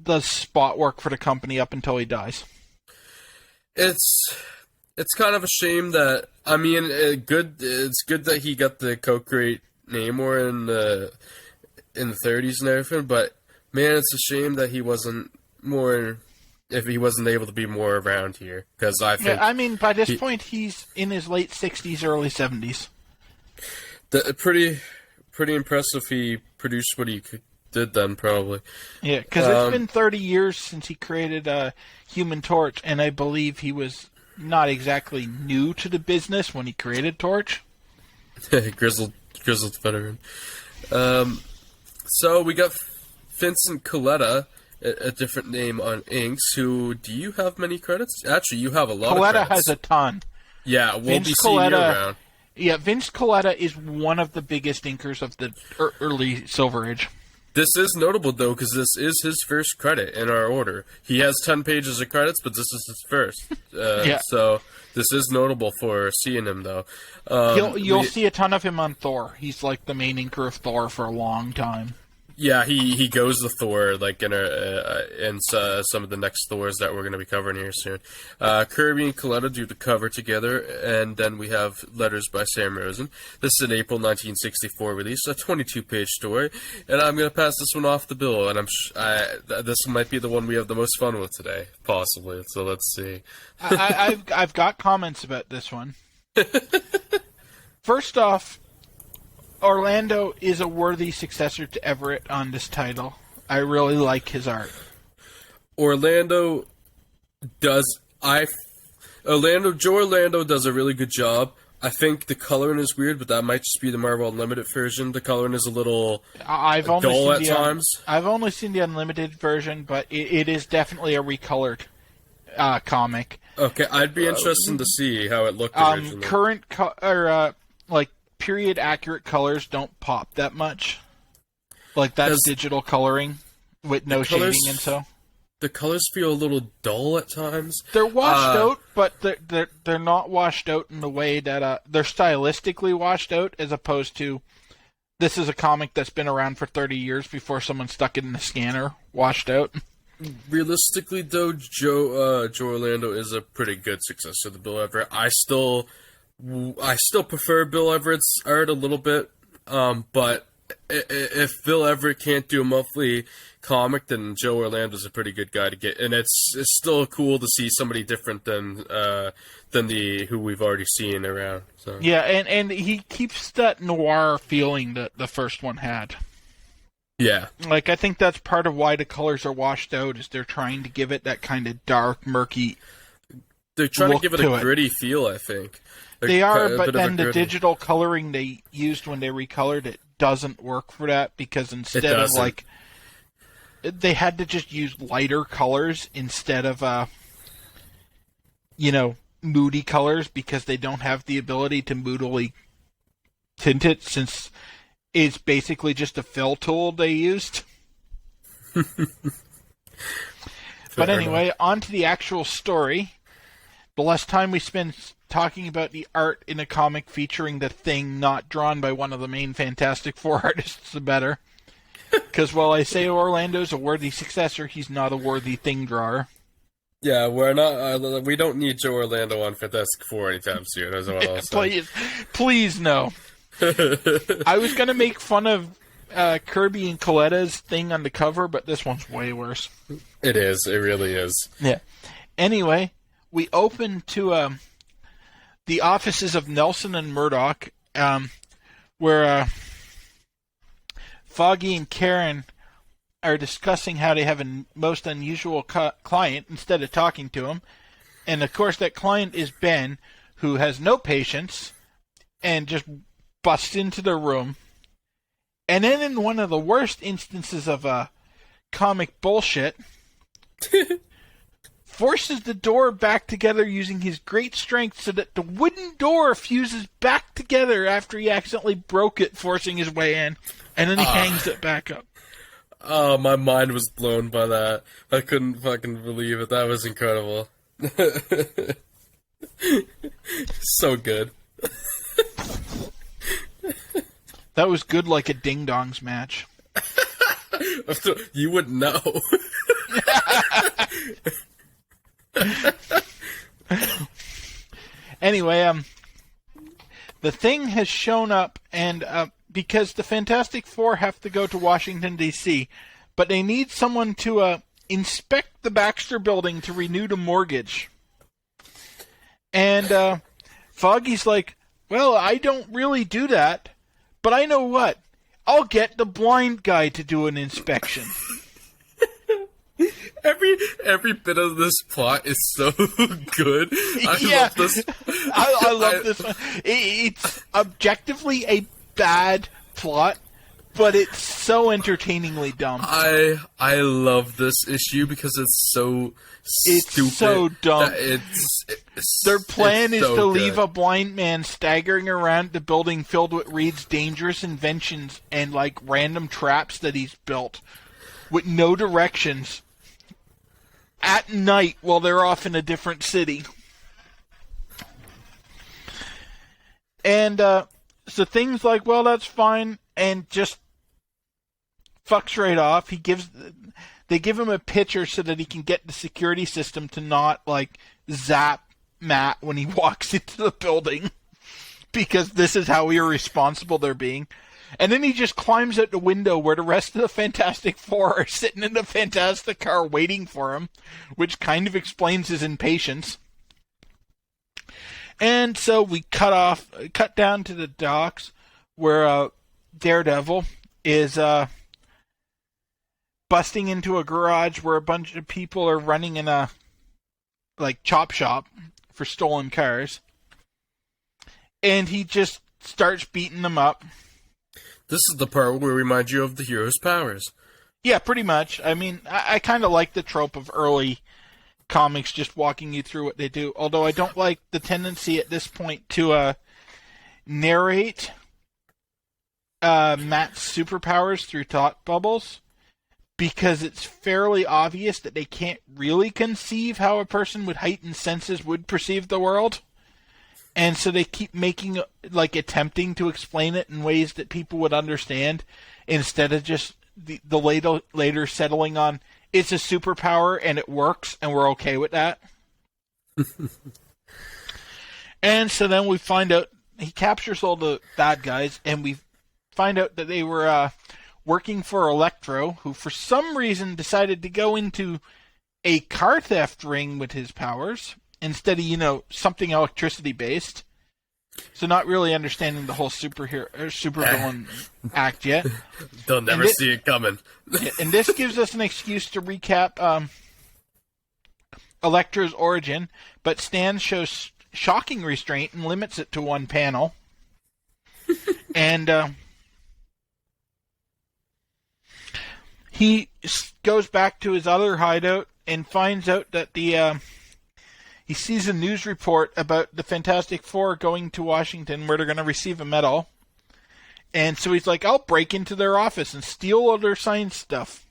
does spot work for the company up until he dies. It's kind of a shame that... I mean, it's good that he got the co-create Namor in the 30s and everything, but man, it's a shame that he wasn't more. If he wasn't able to be more around here, because I think. Yeah, I mean, by this point, he's in his late 60s, early 70s. Pretty impressive. He produced what he did then, probably. Yeah, because it's been 30 years since he created Human Torch, and I believe he was not exactly new to the business when he created Torch. grizzled veteran. So we got Vincent Coletta, a different name on inks, who... Do you have many credits? Actually, you have a lot of credits. Coletta has a ton. Yeah, we'll be seeing you around. Yeah, Vince Coletta is one of the biggest inkers of the early Silver Age. This is notable, though, because this is his first credit in our order. He has 10 pages of credits, but this is his first. Yeah. So this is notable for seeing him, though. You'll see a ton of him on Thor. He's like the main inker of Thor for a long time. Yeah, he goes to Thor, like in some of the next Thors that we're going to be covering here soon. Kirby and Coletta do the cover together, and then we have letters by Sam Rosen. This is an April 1964 release, a 22-page story, and I'm going to pass this one off to Bill, and this might be the one we have the most fun with today, possibly. So let's see. I've got comments about this one. First off, Orlando is a worthy successor to Everett on this title. I really like his art. Joe Orlando does a really good job. I think the coloring is weird, but that might just be the Marvel Unlimited version. The coloring is a little dull at times. I've only seen the Unlimited version, but it is definitely a recolored comic. Okay, I'd be interested to see how it looked originally. Period accurate colors don't pop that much. Like that's digital coloring with no shading and so. The colors feel a little dull at times. They're washed out, but they're not washed out in the way that they're stylistically washed out, as opposed to this is a comic that's been around for 30 years before someone stuck it in the scanner, washed out. Realistically, though, Joe Orlando is a pretty good successor to Bill Everett. I still prefer Bill Everett's art a little bit, but if Bill Everett can't do a monthly comic, then Joe Orlando's a pretty good guy to get, and it's still cool to see somebody different than who we've already seen around. So. Yeah, and he keeps that noir feeling that the first one had. Yeah. Like, I think that's part of why the colors are washed out, is they're trying to give it that kind of dark, murky They're trying to give it a gritty feel, I think. They are, but then the digital coloring they used when they recolored it doesn't work for that, because instead of, like, they had to just use lighter colors instead of, moody colors because they don't have the ability to moodily tint it, since it's basically just a fill tool they used. But anyway, on to the actual story. The less time we spend talking about the art in a comic featuring the Thing not drawn by one of the main Fantastic Four artists, the better. Because while I say Orlando's a worthy successor, he's not a worthy Thing drawer. Yeah, we're not. We don't need Joe Orlando on Fantastic Four anytime soon, as well. Please no. I was gonna make fun of Kirby and Coletta's Thing on the cover, but this one's way worse. It is. It really is. Yeah. Anyway, we open to the offices of Nelson and Murdoch, where Foggy and Karen are discussing how they have a most unusual client instead of talking to him. And, of course, that client is Ben, who has no patience and just busts into the room. And then in one of the worst instances of comic bullshit, forces the door back together using his great strength so that the wooden door fuses back together after he accidentally broke it, forcing his way in. And then he hangs it back up. Oh, my mind was blown by that. I couldn't fucking believe it. That was incredible. So good. That was good like a ding-dongs match. You wouldn't know. Anyway, the Thing has shown up, and because the Fantastic Four have to go to Washington, D.C., but they need someone to inspect the Baxter building to renew the mortgage. And Foggy's like, well, I don't really do that, but I know what? I'll get the blind guy to do an inspection. Every bit of this plot is so good. I love this. I love this one. It's objectively a bad plot, but it's so entertainingly dumb. I love this issue because it's so stupid. It's so dumb. Their plan is to leave a blind man staggering around the building filled with Reed's dangerous inventions and like random traps that he's built with no directions at night while they're off in a different city. And so things like, well, that's fine, and just fucks right off. They give him a picture so that he can get the security system to not like zap Matt when he walks into the building, because this is how irresponsible they're being. And then he just climbs out the window where the rest of the Fantastic Four are sitting in the Fantastic car waiting for him, which kind of explains his impatience. And so we cut down to the docks where Daredevil is busting into a garage where a bunch of people are running in a like chop shop for stolen cars. And he just starts beating them up. This is the part where we remind you of the hero's powers. Yeah, pretty much. I mean, I kind of like the trope of early comics just walking you through what they do, although I don't like the tendency at this point to narrate Matt's superpowers through thought bubbles, because it's fairly obvious that they can't really conceive how a person with heightened senses would perceive the world. And so they keep attempting to explain it in ways that people would understand, instead of just the later settling on, it's a superpower and it works and we're okay with that. And so then we find out, he captures all the bad guys, and we find out that they were working for Electro, who for some reason decided to go into a car theft ring with his powers, instead of, something electricity-based. So not really understanding the whole supervillain act yet. They'll never see it coming. And this gives us an excuse to recap Electro's origin, but Stan shows shocking restraint and limits it to one panel. And he goes back to his other hideout and finds out that he sees a news report about the Fantastic Four going to Washington where they're going to receive a medal. And so he's like, I'll break into their office and steal all their science stuff.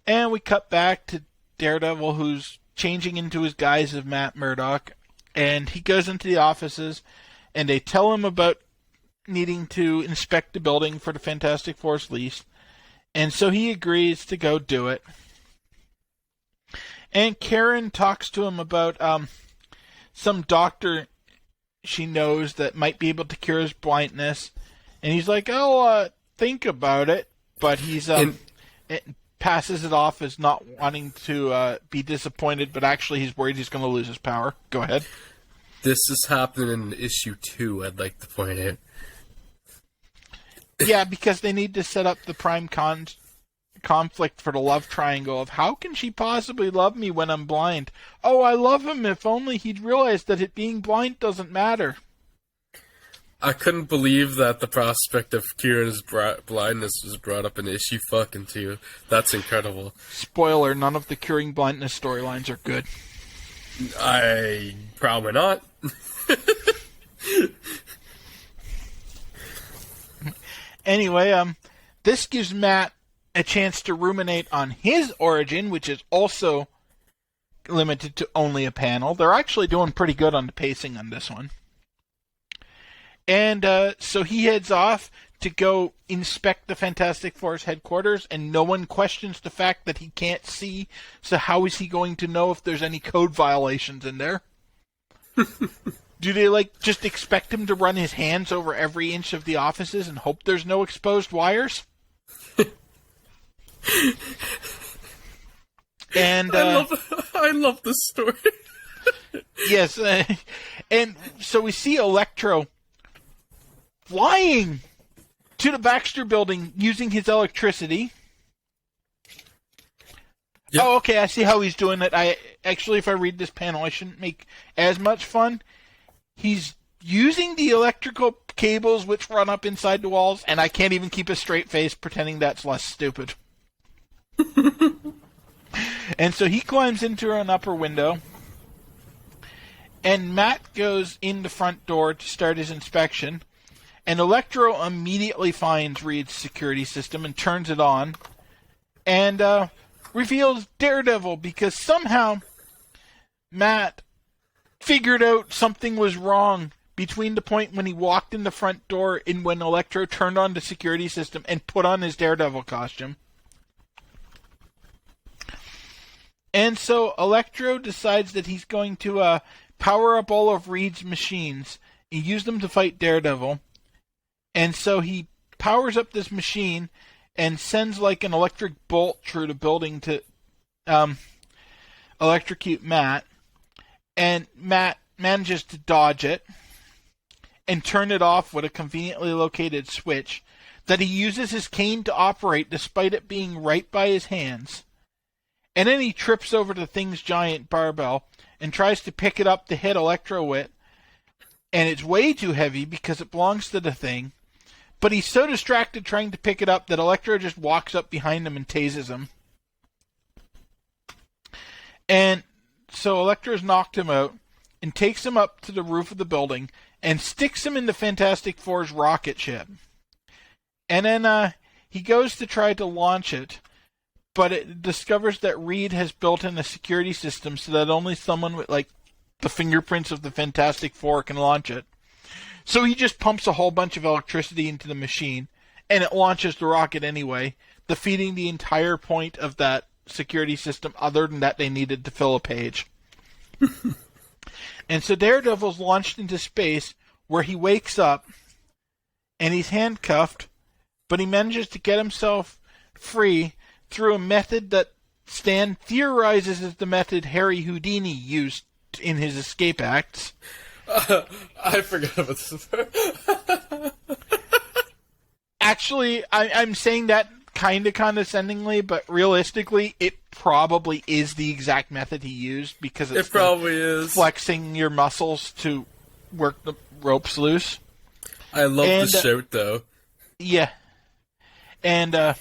And we cut back to Daredevil, who's changing into his guise of Matt Murdock. And he goes into the offices, and they tell him about needing to inspect the building for the Fantastic Four's lease. And so he agrees to go do it. And Karen talks to him about some doctor she knows that might be able to cure his blindness. And he's like, I'll think about it. But he's passes it off as not wanting to be disappointed, but actually he's worried he's going to lose his power. Go ahead. This is happening in issue 2, I'd like to point out. Yeah, because they need to set up the prime conflict for the love triangle of how can she possibly love me when I'm blind? Oh, I love him. If only he'd realized that it being blind doesn't matter. I couldn't believe that the prospect of Kieran's blindness was brought up in issue fucking 2. That's incredible. Spoiler, none of the curing blindness storylines are good. Probably not. Anyway, this gives Matt a chance to ruminate on his origin, which is also limited to only a panel. They're actually doing pretty good on the pacing on this one. And so he heads off to go inspect the Fantastic Four's headquarters, and no one questions the fact that he can't see, so how is he going to know if there's any code violations in there? Do they, just expect him to run his hands over every inch of the offices and hope there's no exposed wires? And I love this story. Yes, and so we see Electro flying to the Baxter building using his electricity. Yep. Oh, okay, I see how he's doing it. If I read this panel, I shouldn't make as much fun. He's using the electrical cables which run up inside the walls, and I can't even keep a straight face pretending that's less stupid. And so he climbs into an upper window, and Matt goes in the front door to start his inspection, and Electro immediately finds Reed's security system and turns it on, and reveals Daredevil, because somehow Matt figured out something was wrong between the point when he walked in the front door and when Electro turned on the security system and put on his Daredevil costume. And so Electro decides that he's going to power up all of Reed's machines and use them to fight Daredevil. And so he powers up this machine and sends an electric bolt through the building to electrocute Matt. And Matt manages to dodge it and turn it off with a conveniently located switch that he uses his cane to operate despite it being right by his hands. And then he trips over the thing's giant barbell and tries to pick it up to hit Electro with. And it's way too heavy because it belongs to the thing. But he's so distracted trying to pick it up that Electro just walks up behind him and tases him. And so Electro's knocked him out and takes him up to the roof of the building and sticks him in the Fantastic Four's rocket ship. And then he goes to try to launch it, but it discovers that Reed has built in a security system so that only someone with the fingerprints of the Fantastic Four can launch it. So he just pumps a whole bunch of electricity into the machine, and it launches the rocket anyway, defeating the entire point of that security system other than that they needed to fill a page. And so Daredevil's launched into space where he wakes up, and he's handcuffed, but he manages to get himself free through a method that Stan theorizes is the method Harry Houdini used in his escape acts. I forgot about this. Actually, I'm saying that kind of condescendingly, but realistically, it probably is the exact method he used because it probably is flexing your muscles to work the ropes loose. I love the shout, though. Yeah. And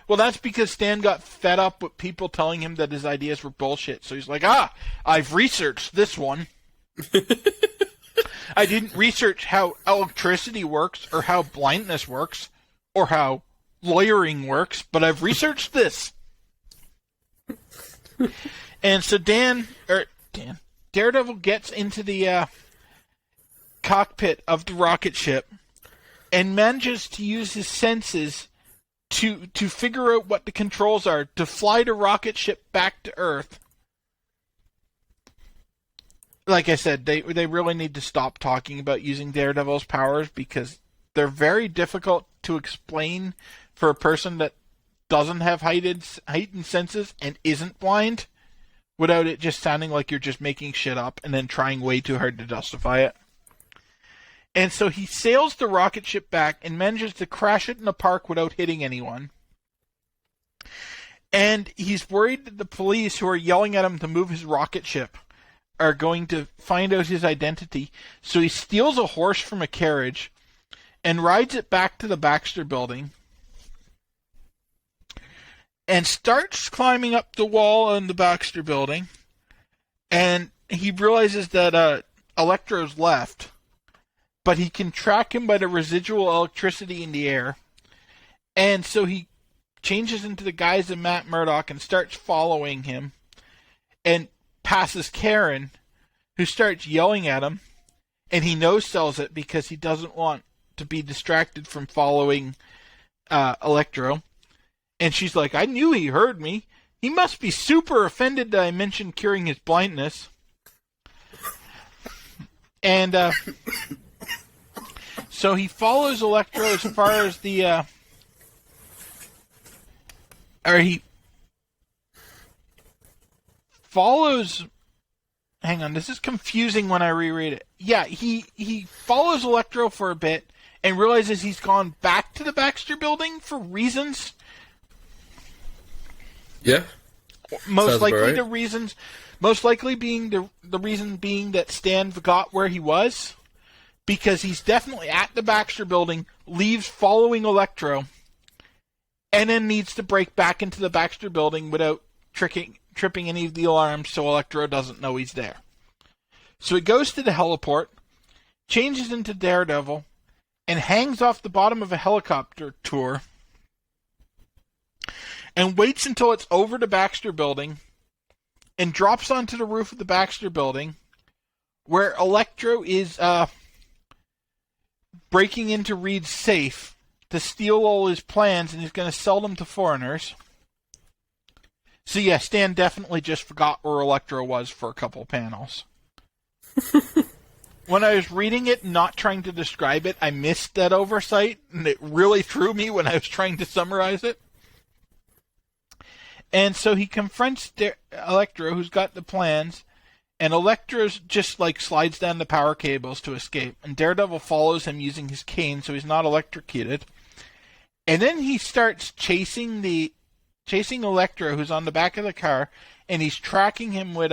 Well, that's because Stan got fed up with people telling him that his ideas were bullshit. So he's like, I've researched this one. I didn't research how electricity works or how blindness works or how lawyering works, but I've researched this. And so Daredevil gets into the cockpit of the rocket ship and manages to use his senses to figure out what the controls are to fly the rocket ship back to Earth. Like I said, they really need to stop talking about using Daredevil's powers because they're very difficult to explain for a person that doesn't have heightened senses and isn't blind without it just sounding like you're just making shit up and then trying way too hard to justify it. And so he sails the rocket ship back and manages to crash it in a park without hitting anyone. And he's worried that the police who are yelling at him to move his rocket ship are going to find out his identity. So he steals a horse from a carriage and rides it back to the Baxter building and starts climbing up the wall in the Baxter building. And he realizes that Electro's left, but he can track him by the residual electricity in the air. And so he changes into the guise of Matt Murdock and starts following him and passes Karen, who starts yelling at him, and he no-sells it because he doesn't want to be distracted from following Electro. And she's like, I knew he heard me. He must be super offended that I mentioned curing his blindness. And so he follows Electro as far as the he follows. Hang on, this is confusing when I reread it. Yeah, he follows Electro for a bit and realizes he's gone back to the Baxter building for reasons. Yeah. Most likely being the reason being that Stan forgot where he was, because he's definitely at the Baxter building, leaves following Electro, and then needs to break back into the Baxter building without tripping any of the alarms so Electro doesn't know he's there. So he goes to the heliport, changes into Daredevil, and hangs off the bottom of a helicopter tour and waits until it's over the Baxter building and drops onto the roof of the Baxter building where Electro is breaking into Reed's safe to steal all his plans, and he's going to sell them to foreigners. So yeah, Stan definitely just forgot where Electro was for a couple panels. When I was reading it, not trying to describe it, I missed that oversight, and it really threw me when I was trying to summarize it. And so he confronts Electro, who's got the plans, and Electro's just slides down the power cables to escape, and Daredevil follows him using his cane so he's not electrocuted. And then he starts chasing Electro, who's on the back of the car, and he's tracking him with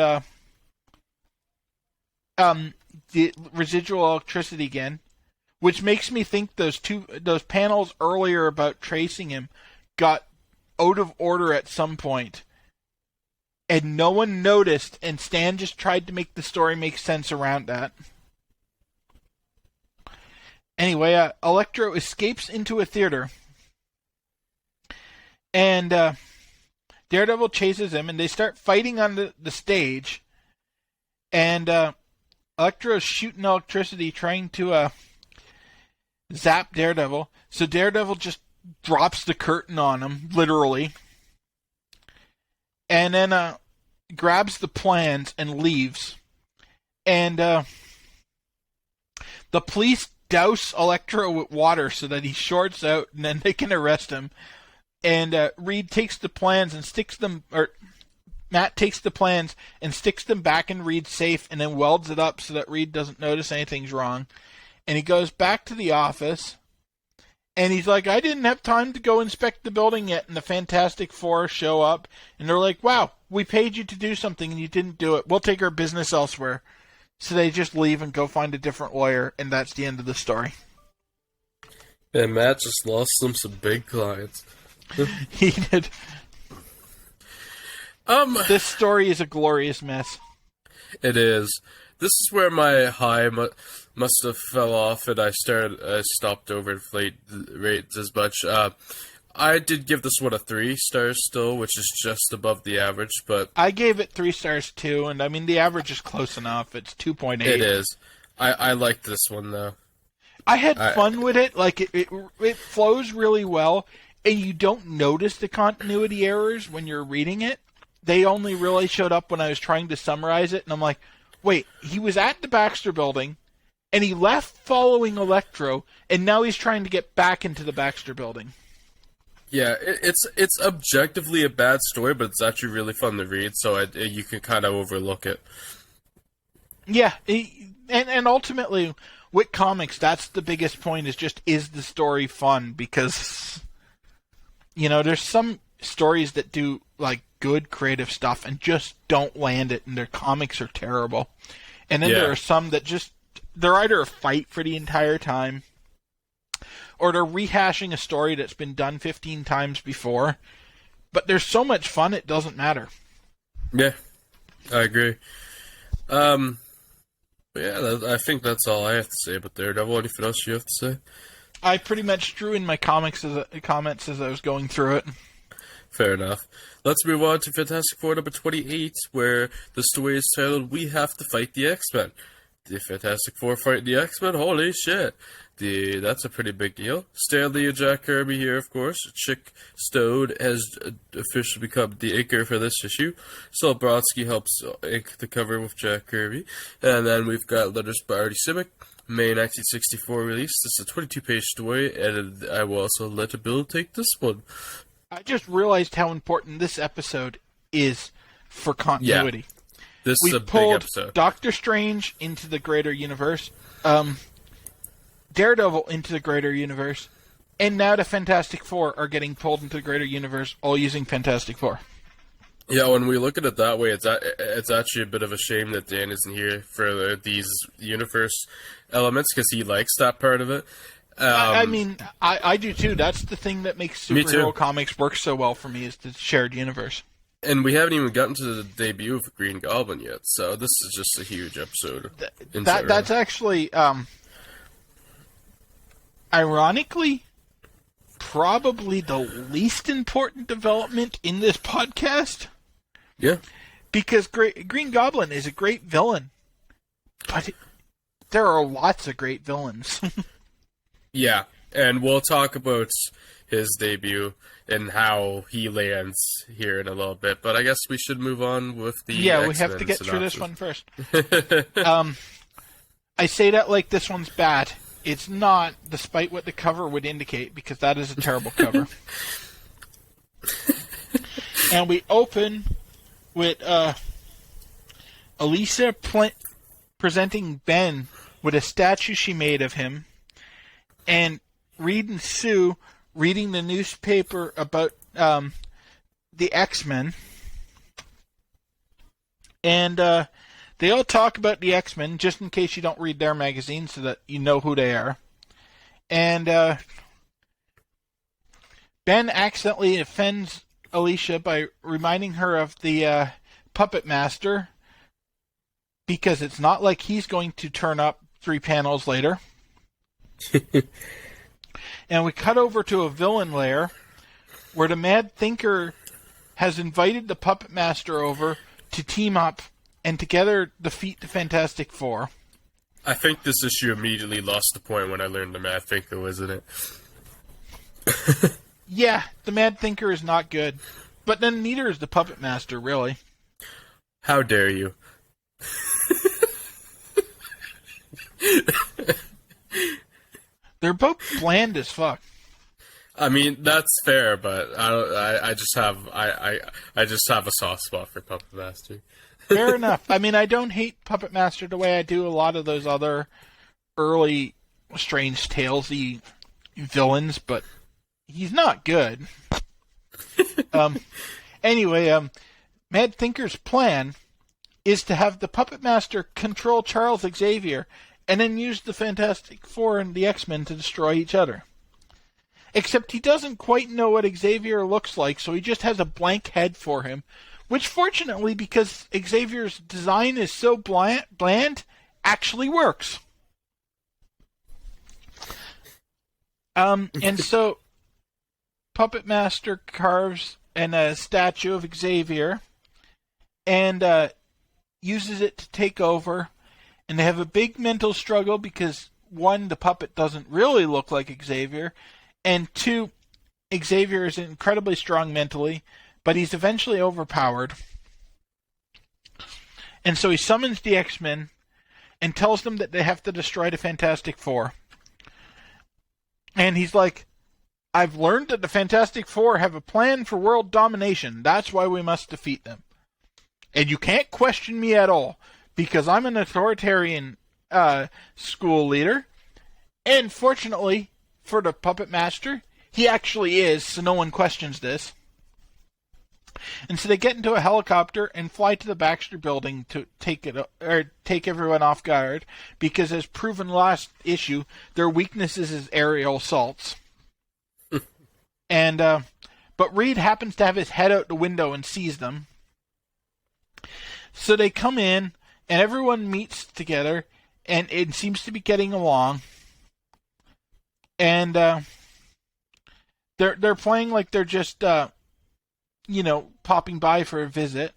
the residual electricity again, which makes me think those panels earlier about tracing him got out of order at some point, and no one noticed, and Stan just tried to make the story make sense around that. Anyway, Electro escapes into a theater, and Daredevil chases him, and they start fighting on the stage, and Electro's shooting electricity, trying to zap Daredevil, so Daredevil just drops the curtain on him, literally, and then grabs the plans and leaves. And the police douse Electro with water so that he shorts out, and then they can arrest him. And Reed takes the plans and sticks them, or Matt takes the plans and sticks them back in Reed's safe and then welds it up so that Reed doesn't notice anything's wrong. And he goes back to the office, and he's like, I didn't have time to go inspect the building yet. And the Fantastic Four show up, and they're like, wow, we paid you to do something and you didn't do it. We'll take our business elsewhere. So they just leave and go find a different lawyer, and that's the end of the story. And Matt just lost them some big clients. He did. This story is a glorious mess. It is. This is where my high must have fell off, and I stopped overinflate rates as much. I did give this one a 3 stars still, which is just above the average, but I gave it 3 stars too, and I mean the average is close enough. It's 2.8. it is. I liked this one though. I had fun with it. Like it flows really well, and you don't notice the continuity errors when you're reading it. They only really showed up when I was trying to summarize it, and I'm like, wait, he was at the Baxter Building, and he left following Electro, and now he's trying to get back into the Baxter Building. Yeah, it's objectively a bad story, but it's actually really fun to read, so you can kind of overlook it. Yeah, and ultimately, with comics, that's the biggest point, is the story fun? Because, there's some stories that do, like, good creative stuff and just don't land it, and their comics are terrible. And then there are some that they're either a fight for the entire time, or they're rehashing a story that's been done 15 times before. But there's so much fun, it doesn't matter. Yeah, I agree. I think that's all I have to say about Daredevil. Anything else you have to say? I pretty much drew in my comments as I was going through it. Fair enough. Let's move on to Fantastic Four number 28, where the story is titled, We Have to Fight the X-Men. The Fantastic Four fight the X-Men? Holy shit. That's a pretty big deal. Stan Lee and Jack Kirby here, of course. Chick Stone has officially become the inker for this issue. Saul Brodsky helps ink the cover with Jack Kirby. And then we've got letters by Artie Simek. May 1964 release. This is a 22-page story, and I will also let Bill take this one. I just realized how important this episode is for continuity. Yeah. This is a big episode. Doctor Strange into the greater universe, Daredevil into the greater universe, and now the Fantastic Four are getting pulled into the greater universe, all using Fantastic Four. Yeah, when we look at it that way, it's actually a bit of a shame that Dan isn't here for these universe elements, because he likes that part of it. I mean, I do too. That's the thing that makes superhero comics work so well for me, is the shared universe. And we haven't even gotten to the debut of Green Goblin yet, so this is just a huge episode. That's actually, ironically, probably the least important development in this podcast. Yeah. Because Green Goblin is a great villain, but there are lots of great villains. Yeah, and we'll talk about his debut and how he lands here in a little bit, but I guess we should move on with the X-Men we have to get synopsis. through this one first. I say that like this one's bad. It's not, despite what the cover would indicate, because that is a terrible cover. And we open with Elisa presenting Ben with a statue she made of him, and Reed and Sue reading the newspaper about the X-Men. And they all talk about the X-Men, just in case you don't read their magazine, so that you know who they are. And Ben accidentally offends Alicia by reminding her of the Puppet Master, because it's not like he's going to turn up 3 panels later. And we cut over to a villain lair where the Mad Thinker has invited the Puppet Master over to team up and together defeat the Fantastic Four. I think this issue immediately lost the point when I learned the Mad Thinker was in it. Yeah, the Mad Thinker is not good. But then neither is the Puppet Master, really. How dare you? They're both bland as fuck. I mean, that's fair, but I just have a soft spot for Puppet Master. Fair enough. I mean, I don't hate Puppet Master the way I do a lot of those other early Strange Tales-y villains, but he's not good. Anyway, Mad Thinker's plan is to have the Puppet Master control Charles Xavier and then use the Fantastic Four and the X-Men to destroy each other. Except he doesn't quite know what Xavier looks like, so he just has a blank head for him. Which, fortunately, because Xavier's design is so bland, actually works. And so, Puppet Master carves a statue of Xavier and uses it to take over. And they have a big mental struggle because, one, the puppet doesn't really look like Xavier, and two, Xavier is incredibly strong mentally, but he's eventually overpowered. And so he summons the X-Men and tells them that they have to destroy the Fantastic Four. And he's like, I've learned that the Fantastic Four have a plan for world domination. That's why we must defeat them. And you can't question me at all, because I'm an authoritarian school leader. And fortunately for the Puppet Master, he actually is, so no one questions this. And so they get into a helicopter and fly to the Baxter Building to take everyone off guard, because as proven last issue, their weakness is aerial assaults. But Reed happens to have his head out the window and sees them. So they come in, and everyone meets together, and it seems to be getting along. And they're playing like they're just popping by for a visit,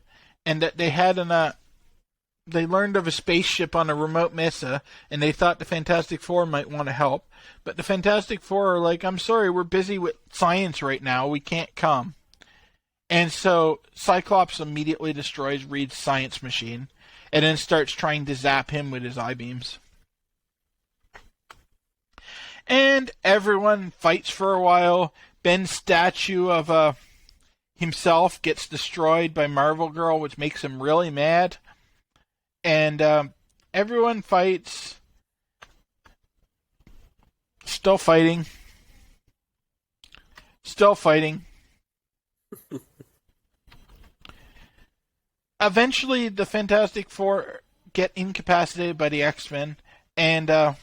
and that they learned of a spaceship on a remote mesa, and they thought the Fantastic Four might want to help. But the Fantastic Four are like, I'm sorry, we're busy with science right now, we can't come. And so Cyclops immediately destroys Reed's science machine, and then starts trying to zap him with his I-beams. And everyone fights for a while. Ben's statue of himself gets destroyed by Marvel Girl, which makes him really mad. And everyone fights. Still fighting. Still fighting. Eventually, the Fantastic Four get incapacitated by the X-Men, and the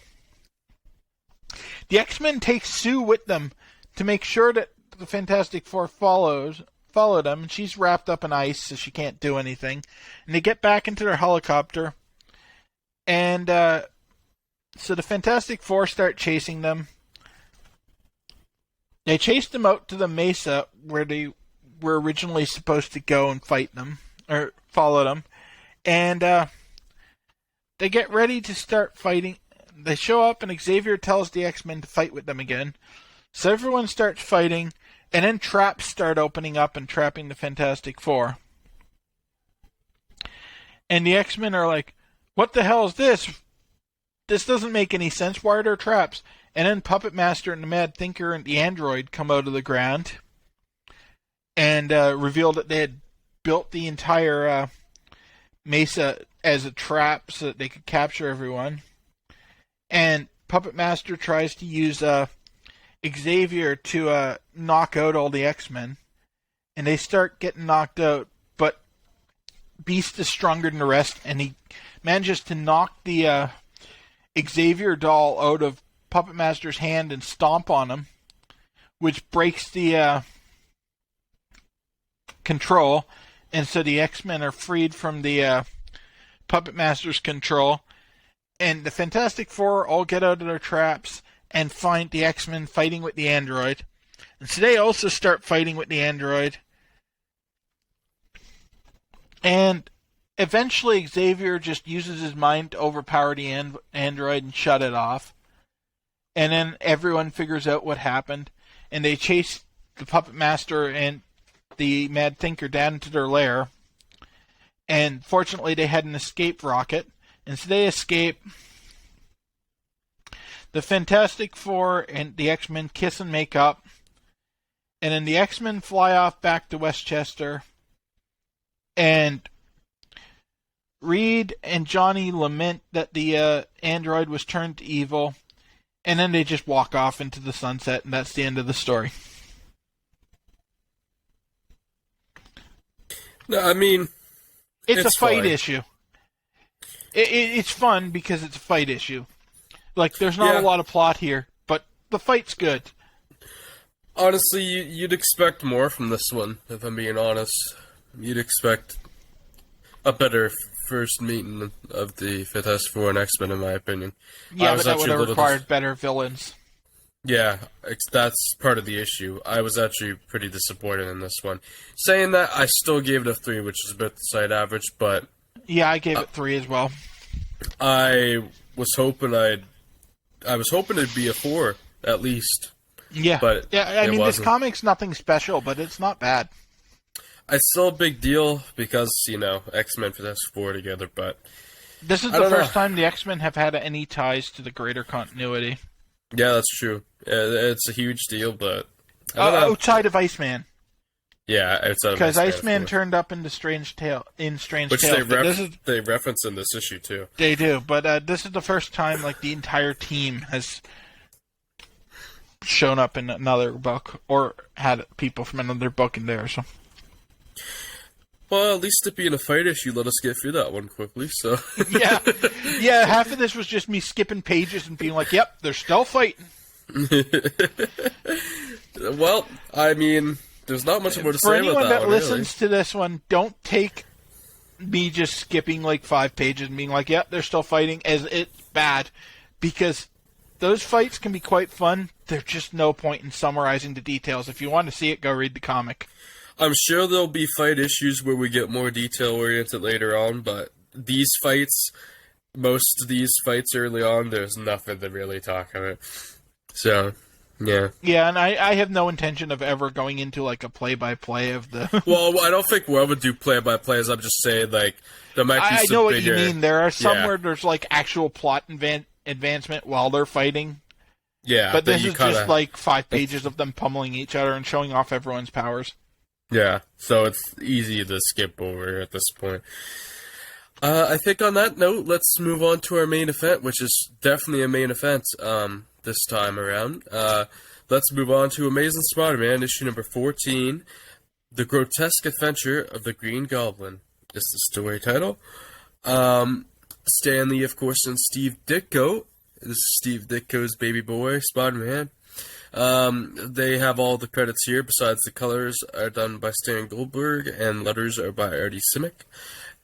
X-Men take Sue with them to make sure that the Fantastic Four follow them. She's wrapped up in ice, so she can't do anything. And they get back into their helicopter, and so the Fantastic Four start chasing them. They chase them out to the mesa where they were originally supposed to go and fight them, or follow them. And they get ready to start fighting. They show up, and Xavier tells the X-Men to fight with them again. So everyone starts fighting, and then traps start opening up and trapping the Fantastic Four. And the X-Men are like, what the hell is this? This doesn't make any sense. Why are there traps? And then Puppet Master and the Mad Thinker and the android come out of the ground and reveal that they had built the entire mesa as a trap so that they could capture everyone. And Puppet Master tries to use Xavier to knock out all the X-Men. And they start getting knocked out, but Beast is stronger than the rest, and he manages to knock the Xavier doll out of Puppet Master's hand and stomp on him, which breaks the control, and so the X-Men are freed from the Puppet Master's control, and the Fantastic Four all get out of their traps and find the X-Men fighting with the android. And so they also start fighting with the android. And eventually Xavier just uses his mind to overpower the android and shut it off. And then everyone figures out what happened, and they chase the Puppet Master and the Mad Thinker down into their lair. And fortunately they had an escape rocket, and so they escape. The Fantastic Four and the X-Men kiss and make up. And then the X-Men fly off back to Westchester. And Reed and Johnny lament that the android was turned to evil. And then they just walk off into the sunset, and that's the end of the story. No, I mean, it's a fight fine. issue. It's fun because it's a fight issue. Like, there's not a lot of plot here, but the fight's good. Honestly, you'd expect more from this one, if I'm being honest. You'd expect a better first meeting of the Fantastic Four and X-Men, in my opinion. Yeah, but that would have required better villains. Yeah, that's part of the issue. I was actually pretty disappointed in this one. Saying that, I still gave it a 3, which is about the side average, but... Yeah, I gave it 3 as well. I was hoping it'd be a 4, at least. Yeah, but I mean, this comic's nothing special, but it's not bad. It's still a big deal because, X-Men Fantastic Four together, but... This is the first time the X-Men have had any ties to the greater continuity. Yeah, that's true. It's a huge deal, but... outside of Iceman. Yeah, outside of Iceman. Because Iceman turned up in Strange Tales. Which they reference in this issue, too. They do, but this is the first time the entire team has shown up in another book, or had people from another book in there, so... Well, at least it being a fight issue, let us get through that one quickly, so... yeah, half of this was just me skipping pages and being like, yep, they're still fighting. Well, I mean, there's not much more to say about that one, For anyone that listens to this one, don't take me just skipping 5 pages and being like, yep, they're still fighting, as it's bad. Because those fights can be quite fun. There's just no point in summarizing the details. If you want to see it, go read the comic. I'm sure there'll be fight issues where we get more detail-oriented later on, but most of these fights early on, there's nothing to really talk about. So, yeah. Yeah, and I have no intention of ever going into, a play-by-play of the... Well, I don't think we would do play-by-plays. I'm just saying, there might be some I know what bigger... you mean. There are some where there's, actual plot advancement while they're fighting. Yeah, but this is just, 5 pages of them pummeling each other and showing off everyone's powers. Yeah, so it's easy to skip over at this point. I think on that note, let's move on to our main event, which is definitely a main event this time around. Let's move on to Amazing Spider-Man, issue number 14, The Grotesque Adventure of the Green Goblin is the story title. Stan Lee, of course, and Steve Ditko. This is Steve Ditko's baby boy, Spider-Man. They have all the credits here, besides the colors are done by Stan Goldberg, and letters are by Artie Simic.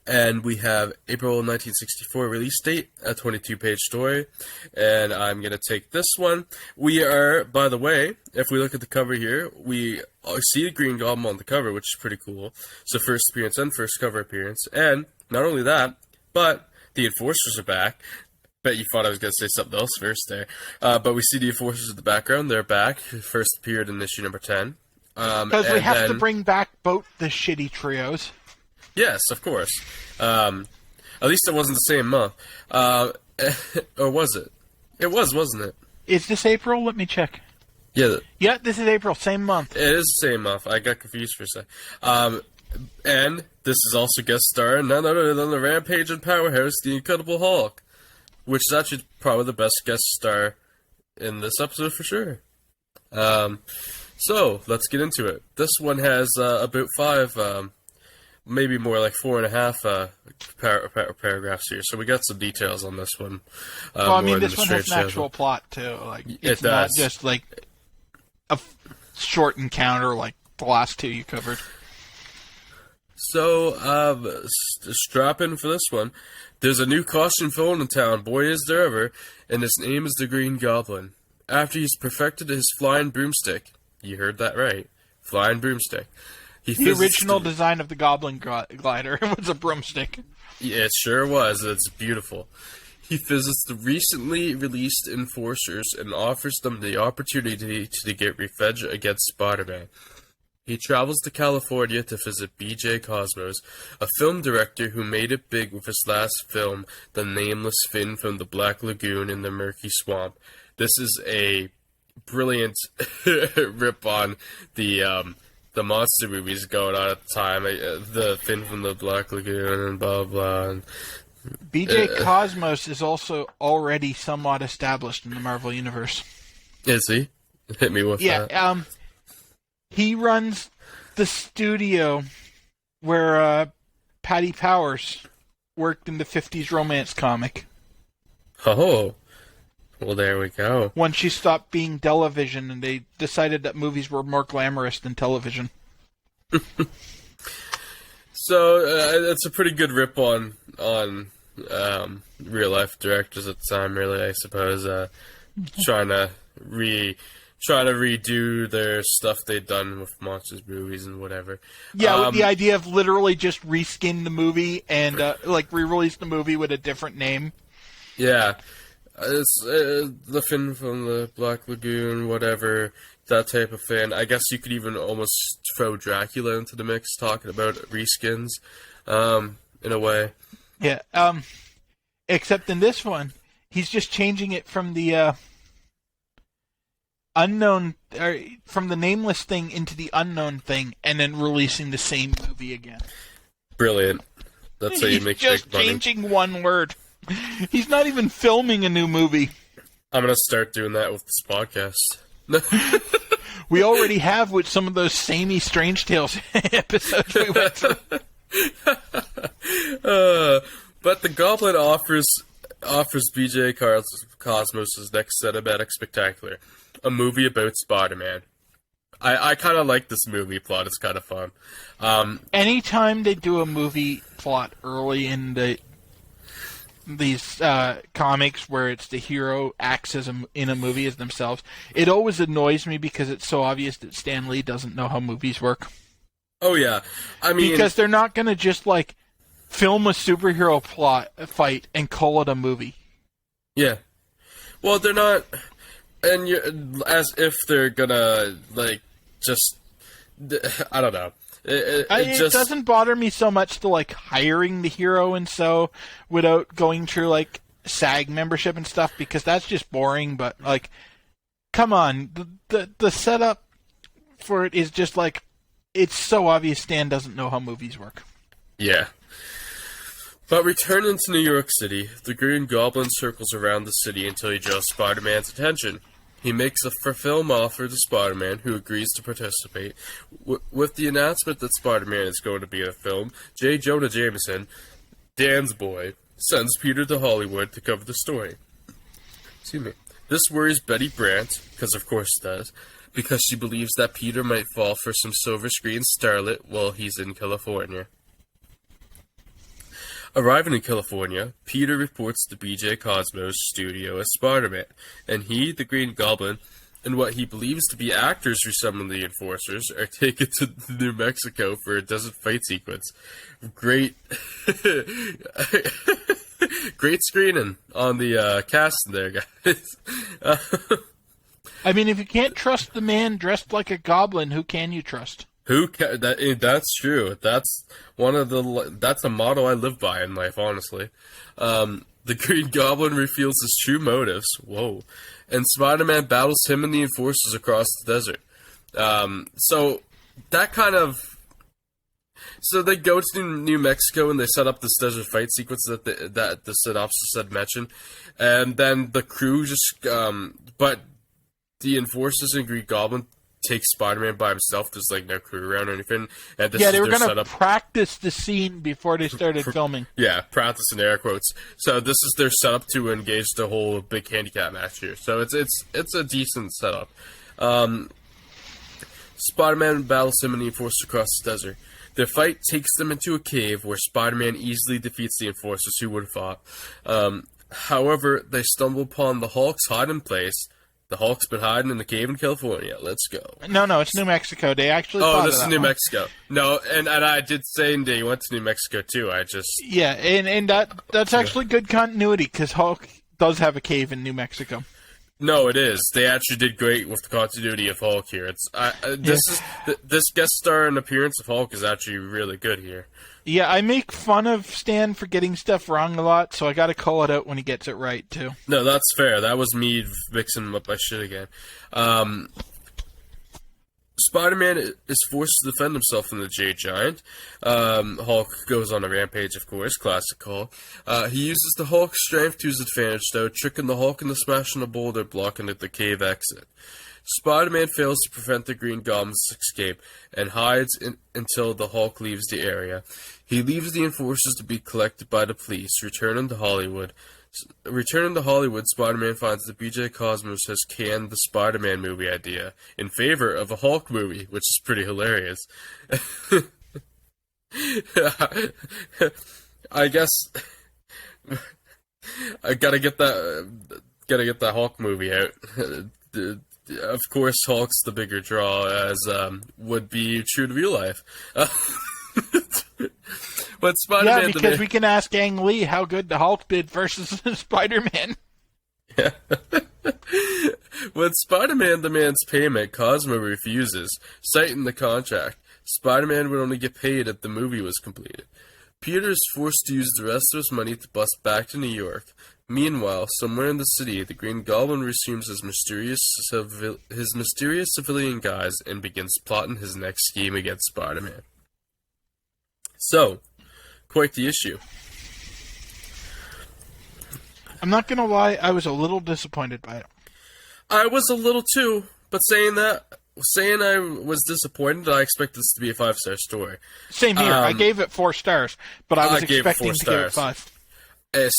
And we have April 1964 release date, a 22-page story, and I'm going to take this one. We are, by the way, if we look at the cover here, we see the Green Goblin on the cover, which is pretty cool. So first appearance and first cover appearance. And not only that, but the Enforcers are back. Bet you thought I was going to say something else first there. But we see the Enforcers in the background. They're back. First appeared in issue number 10. Because we have to bring back both the shitty trios. Yes, of course. At least it wasn't the same month. Or was it? It was, wasn't it? Is this April? Let me check. Yeah. Yeah, this is April. Same month. It is the same month. I got confused for a second. And this is also guest star none other than the Rampage and Powerhouse, the Incredible Hulk. Which is actually probably the best guest star in this episode for sure. So, let's get into it. This one has about 5, maybe more like 4.5 paragraphs here. So we got some details on this one. Well, I mean, this one has an actual plot, too. It's not just a short encounter like the last 2 you covered. So, strap in for this one. There's a new costume villain in town, boy is there ever, and his name is the Green Goblin. After he's perfected his flying broomstick, you heard that right, flying broomstick. The original design of the Goblin glider was a broomstick. Yeah, it sure was. It's beautiful. He visits the recently released Enforcers and offers them the opportunity to get revenge against Spider-Man. He travels to California to visit B.J. Cosmos, a film director who made it big with his last film, The Nameless Fin from the Black Lagoon in the Murky Swamp. This is a brilliant rip on the monster movies going on at the time. The Fin from the Black Lagoon and blah, blah. And, B.J. Cosmos is also already somewhat established in the Marvel Universe. Is he? Hit me with that. Yeah, he runs the studio where Patty Powers worked in the 50s romance comic. Oh. Well, there we go. When she stopped being television and they decided that movies were more glamorous than television. So it's a pretty good rip on real life directors at the time, really. I suppose trying to redo their stuff they'd done with monsters movies and whatever. Yeah, with the idea of literally just reskin the movie and re-release the movie with a different name. Yeah, it's the Finn from the Black Lagoon, whatever. That type of thing. I guess you could even almost throw Dracula into the mix, talking about reskins, in a way. Yeah, except in this one, he's just changing it from the unknown, or from the nameless thing into the unknown thing, and then releasing the same movie again. Brilliant. That's how you make big money. He's just changing one word. He's not even filming a new movie. I'm gonna start doing that with this podcast. We already have with some of those samey Strange Tales episodes we went through. But the Goblin offers BJ Cosmos' next cinematic spectacular, a movie about Spider-Man. I kind of like this movie plot. It's kind of fun. Anytime they do a movie plot early in these comics where it's the hero acts as in a movie as themselves, it always annoys me because it's so obvious that Stan Lee doesn't know how movies work. Oh yeah, I mean, because they're not going to just film a superhero fight and call it a movie. Yeah, well, they're not, and as if they're gonna just, I don't know. It doesn't bother me so much to hiring the hero and so without going through SAG membership and stuff, because that's just boring. But come on, the setup for it is just it's so obvious Stan doesn't know how movies work. Yeah. But returning to New York City, the Green Goblin circles around the city until he draws Spider-Man's attention. He makes a film offer to Spider-Man, who agrees to participate. With the announcement that Spider-Man is going to be in a film, J. Jonah Jameson, Dan's boy, sends Peter to Hollywood to cover the story. Excuse me. This worries Betty Brant, because of course it does, because she believes that Peter might fall for some silver screen starlet while he's in California. Arriving in California, Peter reports to BJ Cosmos' studio as Spider-Man, and he, the Green Goblin, and what he believes to be actors resembling the Enforcers are taken to New Mexico for a desert fight sequence. Great screening on the casting there, guys. I mean, if you can't trust the man dressed like a goblin, who can you trust? That's true. That's that's a motto I live by in life, honestly. The Green Goblin reveals his true motives. Whoa. And Spider-Man battles him and the Enforcers across the desert. So they go to New Mexico and they set up this desert fight sequence that the synopsis had mentioned. And then the crew but the Enforcers and Green Goblin take Spider-Man by himself. There's no crew around or anything. And they were going to practice the scene before they started filming. Yeah, practice in air quotes. So this is their setup to engage the whole big handicap match here. So it's a decent setup. Spider-Man battles him and the Enforcers across the desert. Their fight takes them into a cave where Spider-Man easily defeats the Enforcers who would have fought. However, they stumble upon the Hulk's hiding place. The Hulk's been hiding in the cave in California. Let's go. No, it's New Mexico. They actually this is New Mexico. No, and I did say they went to New Mexico, too. Yeah, and that's actually good continuity, because Hulk does have a cave in New Mexico. No, it is. They actually did great with the continuity of Hulk here. This guest star and appearance of Hulk is actually really good here. Yeah, I make fun of Stan for getting stuff wrong a lot, so I got to call it out when he gets it right too. No, that's fair. That was me mixing him up my shit again. Spider-Man is forced to defend himself from the Jade Giant. Hulk goes on a rampage, of course, classic Hulk. He uses the Hulk's strength to his advantage, though, tricking the Hulk into smashing a boulder blocking at the cave exit. Spider-Man fails to prevent the Green Goblin's escape and hides until the Hulk leaves the area. He leaves the Enforcers to be collected by the police. Returning to Hollywood, Spider-Man finds that BJ Cosmos has canned the Spider-Man movie idea in favor of a Hulk movie, which is pretty hilarious. I guess I gotta get that Hulk movie out. Of course, Hulk's the bigger draw, as would be true to real life. But Spider-Man, because we can ask Ang Lee how good the Hulk did versus Spider-Man. Yeah. When Spider-Man demands payment, Cosmo refuses, citing the contract. Spider-Man would only get paid if the movie was completed. Peter is forced to use the rest of his money to bus back to New York. Meanwhile, somewhere in the city, the Green Goblin resumes his mysterious civilian guise and begins plotting his next scheme against Spider-Man. So, quite the issue. I'm not gonna lie, I was a little disappointed by it. I was a little too, but saying I was disappointed, I expect this to be a 5-star story. Same here. I gave it 4 stars, but I was expecting to give it 5.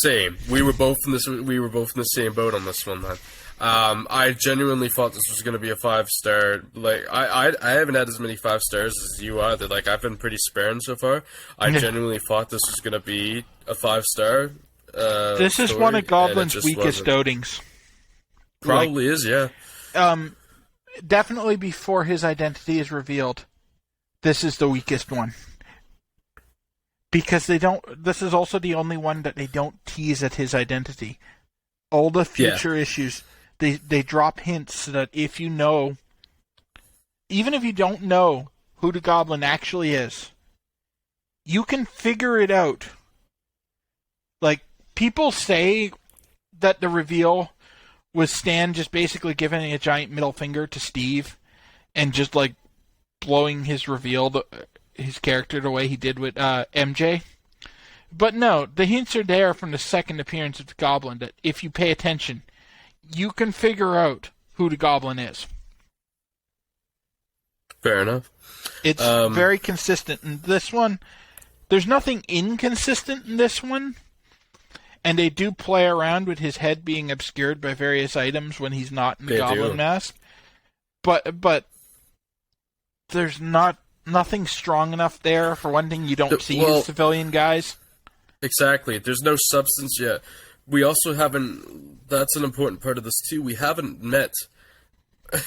Same. We were both in the same boat on this one, man. I genuinely thought this was going to be a 5-star. Like, I haven't had as many 5 stars as you either. Like, I've been pretty sparing so far. I genuinely thought this was going to be a 5-star. This is one of Goblin's weakest outings. Probably is, yeah. Definitely before his identity is revealed, this is the weakest one. Because this is also the only one that they don't tease at his identity. All the future issues, they drop hints so that if you know, even if you don't know who the Goblin actually is, you can figure it out. Like, people say that the reveal was Stan just basically giving a giant middle finger to Steve and just, like, blowing his reveal, his character the way he did with MJ. But no, the hints are there from the second appearance of the Goblin that if you pay attention, you can figure out who the Goblin is. Fair enough. It's very consistent. In this one, there's nothing inconsistent in this one. And they do play around with his head being obscured by various items when he's not in the Goblin mask. But there's nothing strong enough there. For one thing, you don't see his civilian guys. Exactly. There's no substance yet. We also haven't. That's an important part of this too. We haven't met.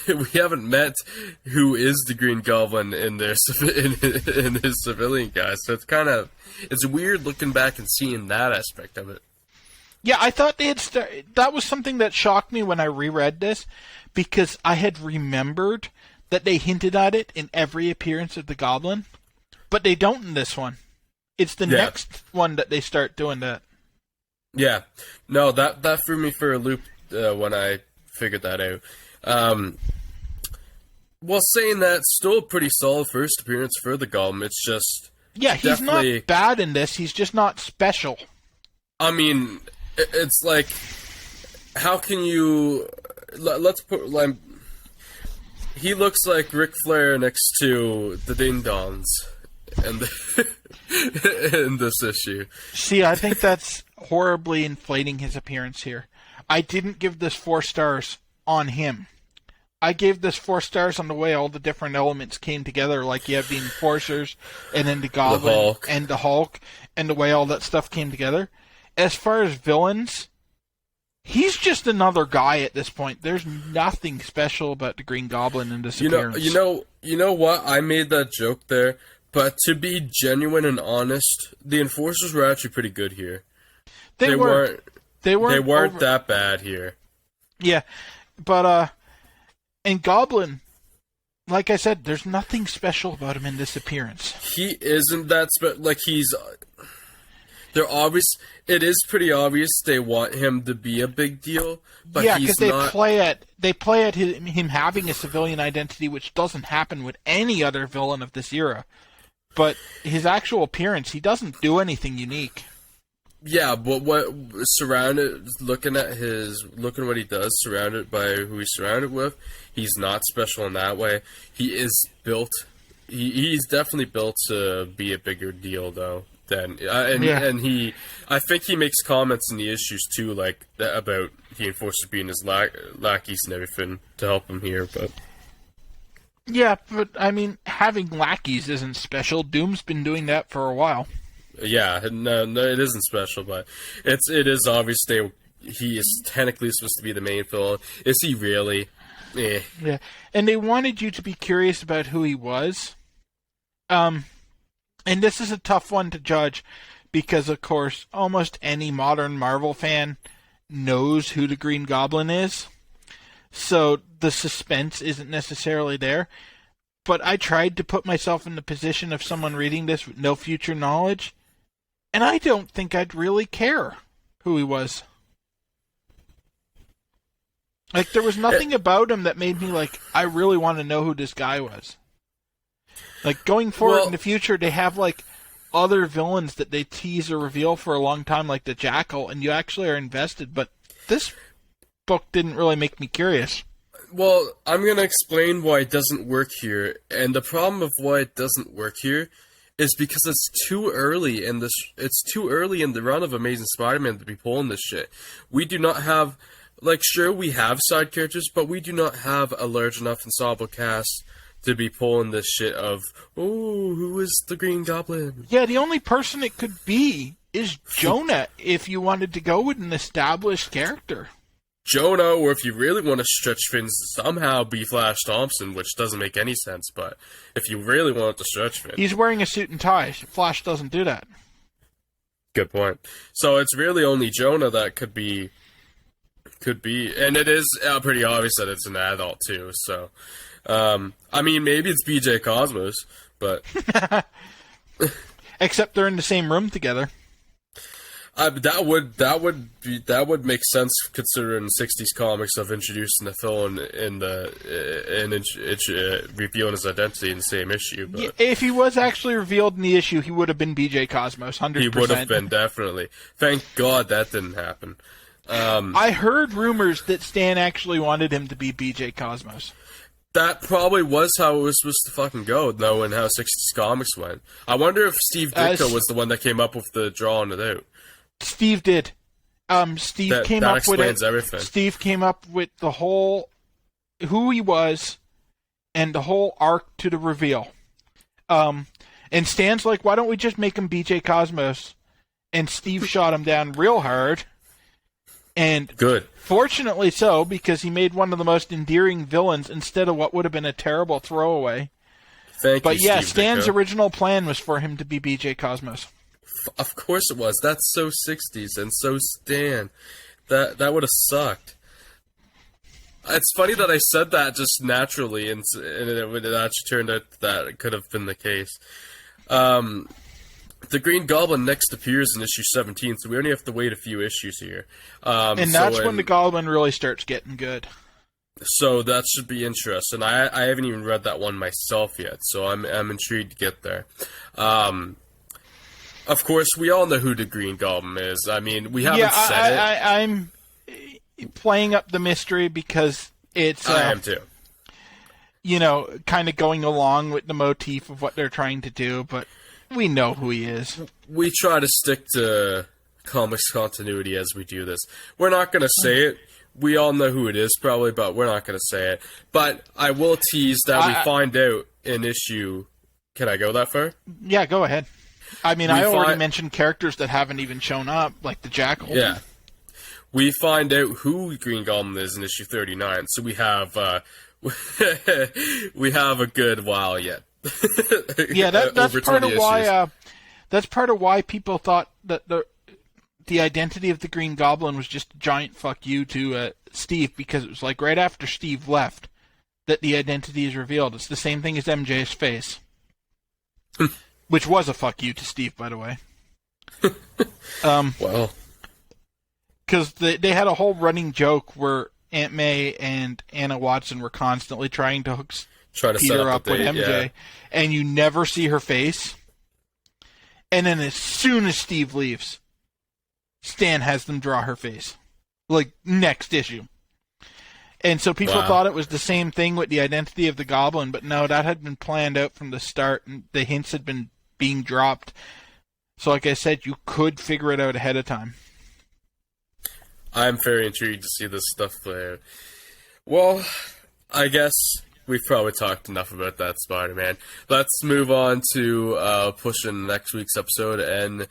We haven't met who is the Green Goblin in his civilian guys. So it's weird looking back and seeing that aspect of it. Yeah, I thought they had that was something that shocked me when I reread this, because I had remembered that they hinted at it in every appearance of the Goblin, but they don't in this one. It's the next one that they start doing that. Yeah. No, that threw me for a loop when I figured that out. Well, saying that, still a pretty solid first appearance for the Goblin. It's just... Yeah, he's not bad in this. He's just not special. I mean, it's like... How can you... Let's put... Like, he looks like Ric Flair next to the Ding Dongs in this issue. See, I think that's horribly inflating his appearance here. I didn't give this 4 stars on him. I gave this 4 stars on the way all the different elements came together, like you have the Enforcers, and then the Goblin, and the Hulk, and the way all that stuff came together. As far as villains, he's just another guy at this point. There's nothing special about the Green Goblin in this appearance. You know what? I made that joke there, but to be genuine and honest, the Enforcers were actually pretty good here. They weren't that bad here. Yeah, but and Goblin, like I said, there's nothing special about him in this appearance. He isn't that it is pretty obvious they want him to be a big deal, but yeah, because they play at him having a civilian identity, which doesn't happen with any other villain of this era. But his actual appearance, he doesn't do anything unique. Yeah, but what surrounded, looking at what he does, surrounded by who he's surrounded with, he's not special in that way. He is built. He's definitely built to be a bigger deal, though. And I think he makes comments in the issues too, like that, about the enforcer being his lackeys and everything to help him here. But yeah, but I mean, having lackeys isn't special. Doom's been doing that for a while. Yeah, no, it isn't special, but it is obvious he is technically supposed to be the main villain. Is he really? Eh. Yeah, and they wanted you to be curious about who he was. And this is a tough one to judge because, of course, almost any modern Marvel fan knows who the Green Goblin is. So the suspense isn't necessarily there. But I tried to put myself in the position of someone reading this with no future knowledge, and I don't think I'd really care who he was. Like, there was nothing about him that made me like, I really want to know who this guy was. Like, going forward in the future, they have, like, other villains that they tease or reveal for a long time, like the Jackal, and you actually are invested, but this book didn't really make me curious. Well, I'm going to explain why it doesn't work here, and the problem of why it doesn't work here is because it's too early in the run of Amazing Spider-Man to be pulling this shit. We do not have, like, sure, we have side characters, but we do not have a large enough ensemble cast to be pulling this shit of, oh, who is the Green Goblin? Yeah, the only person it could be is Jonah, if you wanted to go with an established character. Jonah, or if you really want to stretch things, somehow be Flash Thompson, which doesn't make any sense, but if you really want to stretch things... He's wearing a suit and tie. Flash doesn't do that. Good point. So it's really only Jonah that could be, and it is pretty obvious that it's an adult, too, so... I mean, maybe it's BJ Cosmos, but... Except they're in the same room together. That would make sense considering 60s comics of introducing the villain revealing his identity in the same issue. But yeah, if he was actually revealed in the issue, he would have been BJ Cosmos, 100%. He would have been, definitely. Thank God that didn't happen. I heard rumors that Stan actually wanted him to be BJ Cosmos. That probably was how it was supposed to fucking go, knowing how 60s comics went. I wonder if Steve Ditko was the one that came up with the drawing it out. Steve did. Steve came up with it. Everything. Steve came up with the whole who he was and the whole arc to the reveal. And Stan's like, why don't we just make him BJ Cosmos? And Steve shot him down real hard. And good. Fortunately so, because he made one of the most endearing villains instead of what would have been a terrible throwaway. But yeah, Stan's original plan was for him to be BJ Cosmos. Of course it was. That's so 60s and so Stan. That would have sucked. It's funny that I said that just naturally, and it actually turned out that it could have been the case. The Green Goblin next appears in issue 17, so we only have to wait a few issues here. And that's when the Goblin really starts getting good. So that should be interesting. I haven't even read that one myself yet, so I'm intrigued to get there. Of course, we all know who the Green Goblin is. I mean, we haven't said it. I'm playing up the mystery because it's... I am too. You know, kind of going along with the motif of what they're trying to do, but we know who he is. We try to stick to comics continuity as we do this. We're not going to say it. We all know who it is, probably, but we're not going to say it. But I will tease that we find out in issue... Can I go that far? Yeah, go ahead. I mean, I already mentioned characters that haven't even shown up, like the Jackal. Yeah. We find out who Green Goblin is in issue 39, so we have we have a good while yet. Yeah, that's part of why that's part of why people thought that the identity of the Green Goblin was just a giant fuck you to Steve, because it was like right after Steve left that the identity is revealed. It's the same thing as MJ's face. Which was a fuck you to Steve, by the way. Well, because they had a whole running joke where Aunt May and Anna Watson were constantly trying to hook Peter up with MJ, and you never see her face. And then as soon as Steve leaves, Stan has them draw her face. Like, next issue. And so people thought it was the same thing with the identity of the Goblin, but no, that had been planned out from the start, and the hints had been being dropped. So like I said, you could figure it out ahead of time. I'm very intrigued to see this stuff play out. Well, I guess we've probably talked enough about that Spider-Man. Let's move on to pushing next week's episode and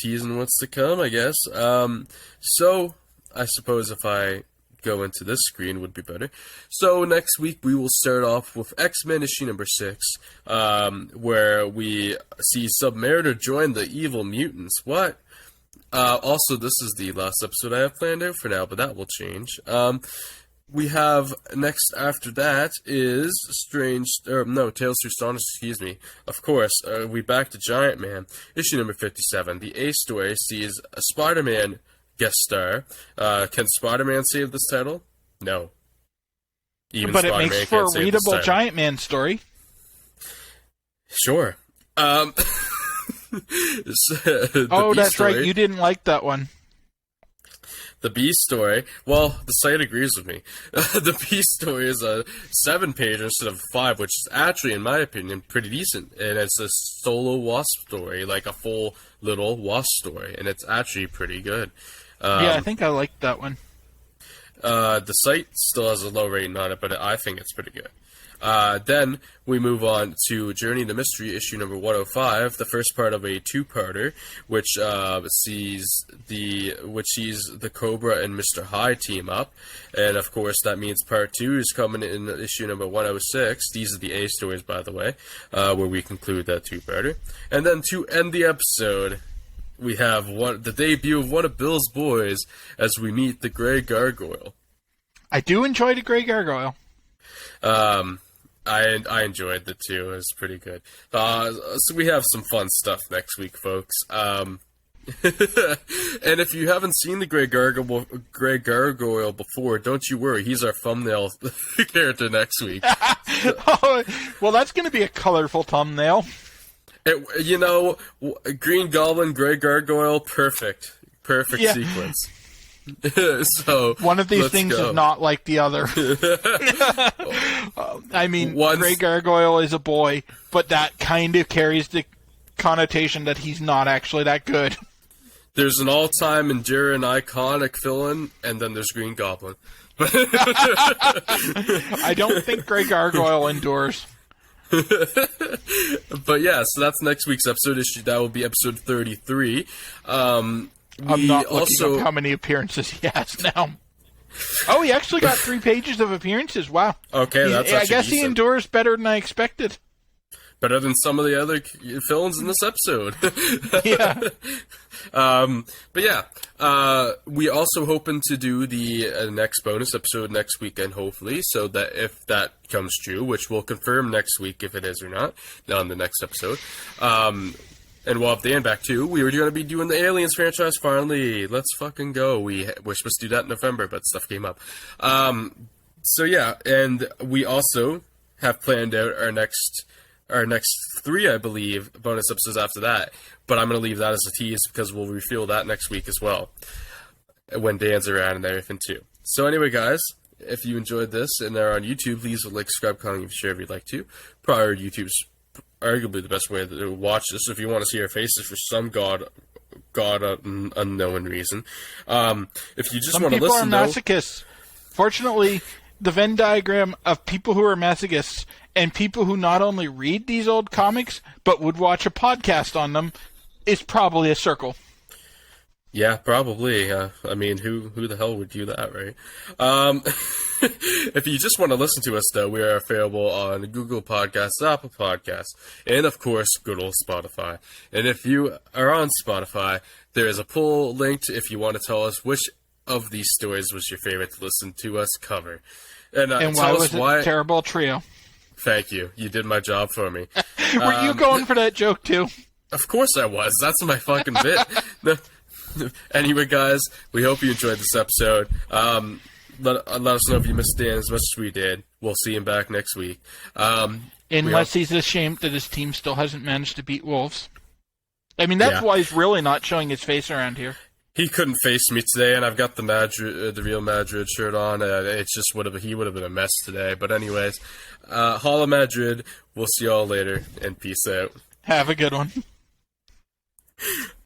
teasing what's to come, I guess. So, I suppose if I go into this screen would be better. So, next week we will start off with X-Men issue number 6, where we see Submariner join the evil mutants. What? Also, this is the last episode I have planned out for now, but that will change. We have next after that is Tales Through Sonic, excuse me. Of course, we back to Giant Man, issue number 57. The A story sees a Spider-Man guest star. Can Spider-Man save this title? No. But Spider-Man it makes for a readable Giant Man story. Sure. That's right. You didn't like that one. The B story. Well, the site agrees with me. The B story is a 7-pager instead of 5, which is actually, in my opinion, pretty decent. And it's a solo Wasp story, like a full little Wasp story, and it's actually pretty good. Yeah, I think I liked that one. The site still has a low rating on it, but I think it's pretty good. Then we move on to Journey to Mystery, issue number 105, the first part of a 2-parter, which sees the Cobra and Mr. Hyde team up, and of course that means part 2 is coming in issue number 106. These are the A stories, by the way, where we conclude that 2-parter. And then to end the episode, we have the debut of one of Bill's boys as we meet the Grey Gargoyle. I do enjoy the Grey Gargoyle. I enjoyed the 2. It was pretty good. So we have some fun stuff next week, folks. And if you haven't seen the Grey Gargoyle before, don't you worry. He's our thumbnail character next week. Well, that's going to be a colorful thumbnail. Green Goblin, Grey Gargoyle, perfect sequence. So one of these things is not like the other. I mean, Grey Gargoyle is a boy, but that kind of carries the connotation that he's not actually that good. There's an all-time enduring iconic villain, and then there's Green Goblin. I don't think Grey Gargoyle endures. But yeah, so that's next week's episode issue. That will be episode 33. I'm not looking up how many appearances he has now. Oh, he actually got 3 pages of appearances. Wow. Okay, that's actually I guess decent. He endures better than I expected. Better than some of the other villains in this episode. Yeah. But yeah, we also hoping to do the next bonus episode next weekend, hopefully, so that if that comes true, which we'll confirm next week if it is or not, on the next episode. And we'll have Dan back too. We were going to be doing the Aliens franchise finally. Let's fucking go. We're supposed to do that in November, but stuff came up. So yeah, and we also have planned out our next 3, I believe, bonus episodes after that. But I'm going to leave that as a tease because we'll reveal that next week as well, when Dan's around and everything too. So anyway, guys, if you enjoyed this and are on YouTube, please like, subscribe, comment, and share if you'd like to. Probably YouTube's arguably the best way to watch this if you want to see our faces for some unknown reason. If you just want to listen, some people are masochists. Fortunately, the Venn diagram of people who are masochists and people who not only read these old comics but would watch a podcast on them is probably a circle. Yeah, probably. I mean, who the hell would do that, right? If you just want to listen to us, though, we are available on Google Podcasts, Apple Podcasts, and, of course, good old Spotify. And if you are on Spotify, there is a poll linked if you want to tell us which of these stories was your favorite to listen to us cover. And why was it a terrible trio? Thank you. You did my job for me. Were you going for that joke, too? Of course I was. That's my fucking bit. Anyway, guys, we hope you enjoyed this episode. Let us know if you missed Dan as much as we did. We'll see him back next week. Unless he's ashamed that his team still hasn't managed to beat Wolves. I mean, that's why he's really not showing his face around here. he couldn't face me today, and I've got the Real Madrid shirt on. It's just he would have been a mess today. But anyways, Hala Madrid. We'll see y'all later, and peace out. Have a good one.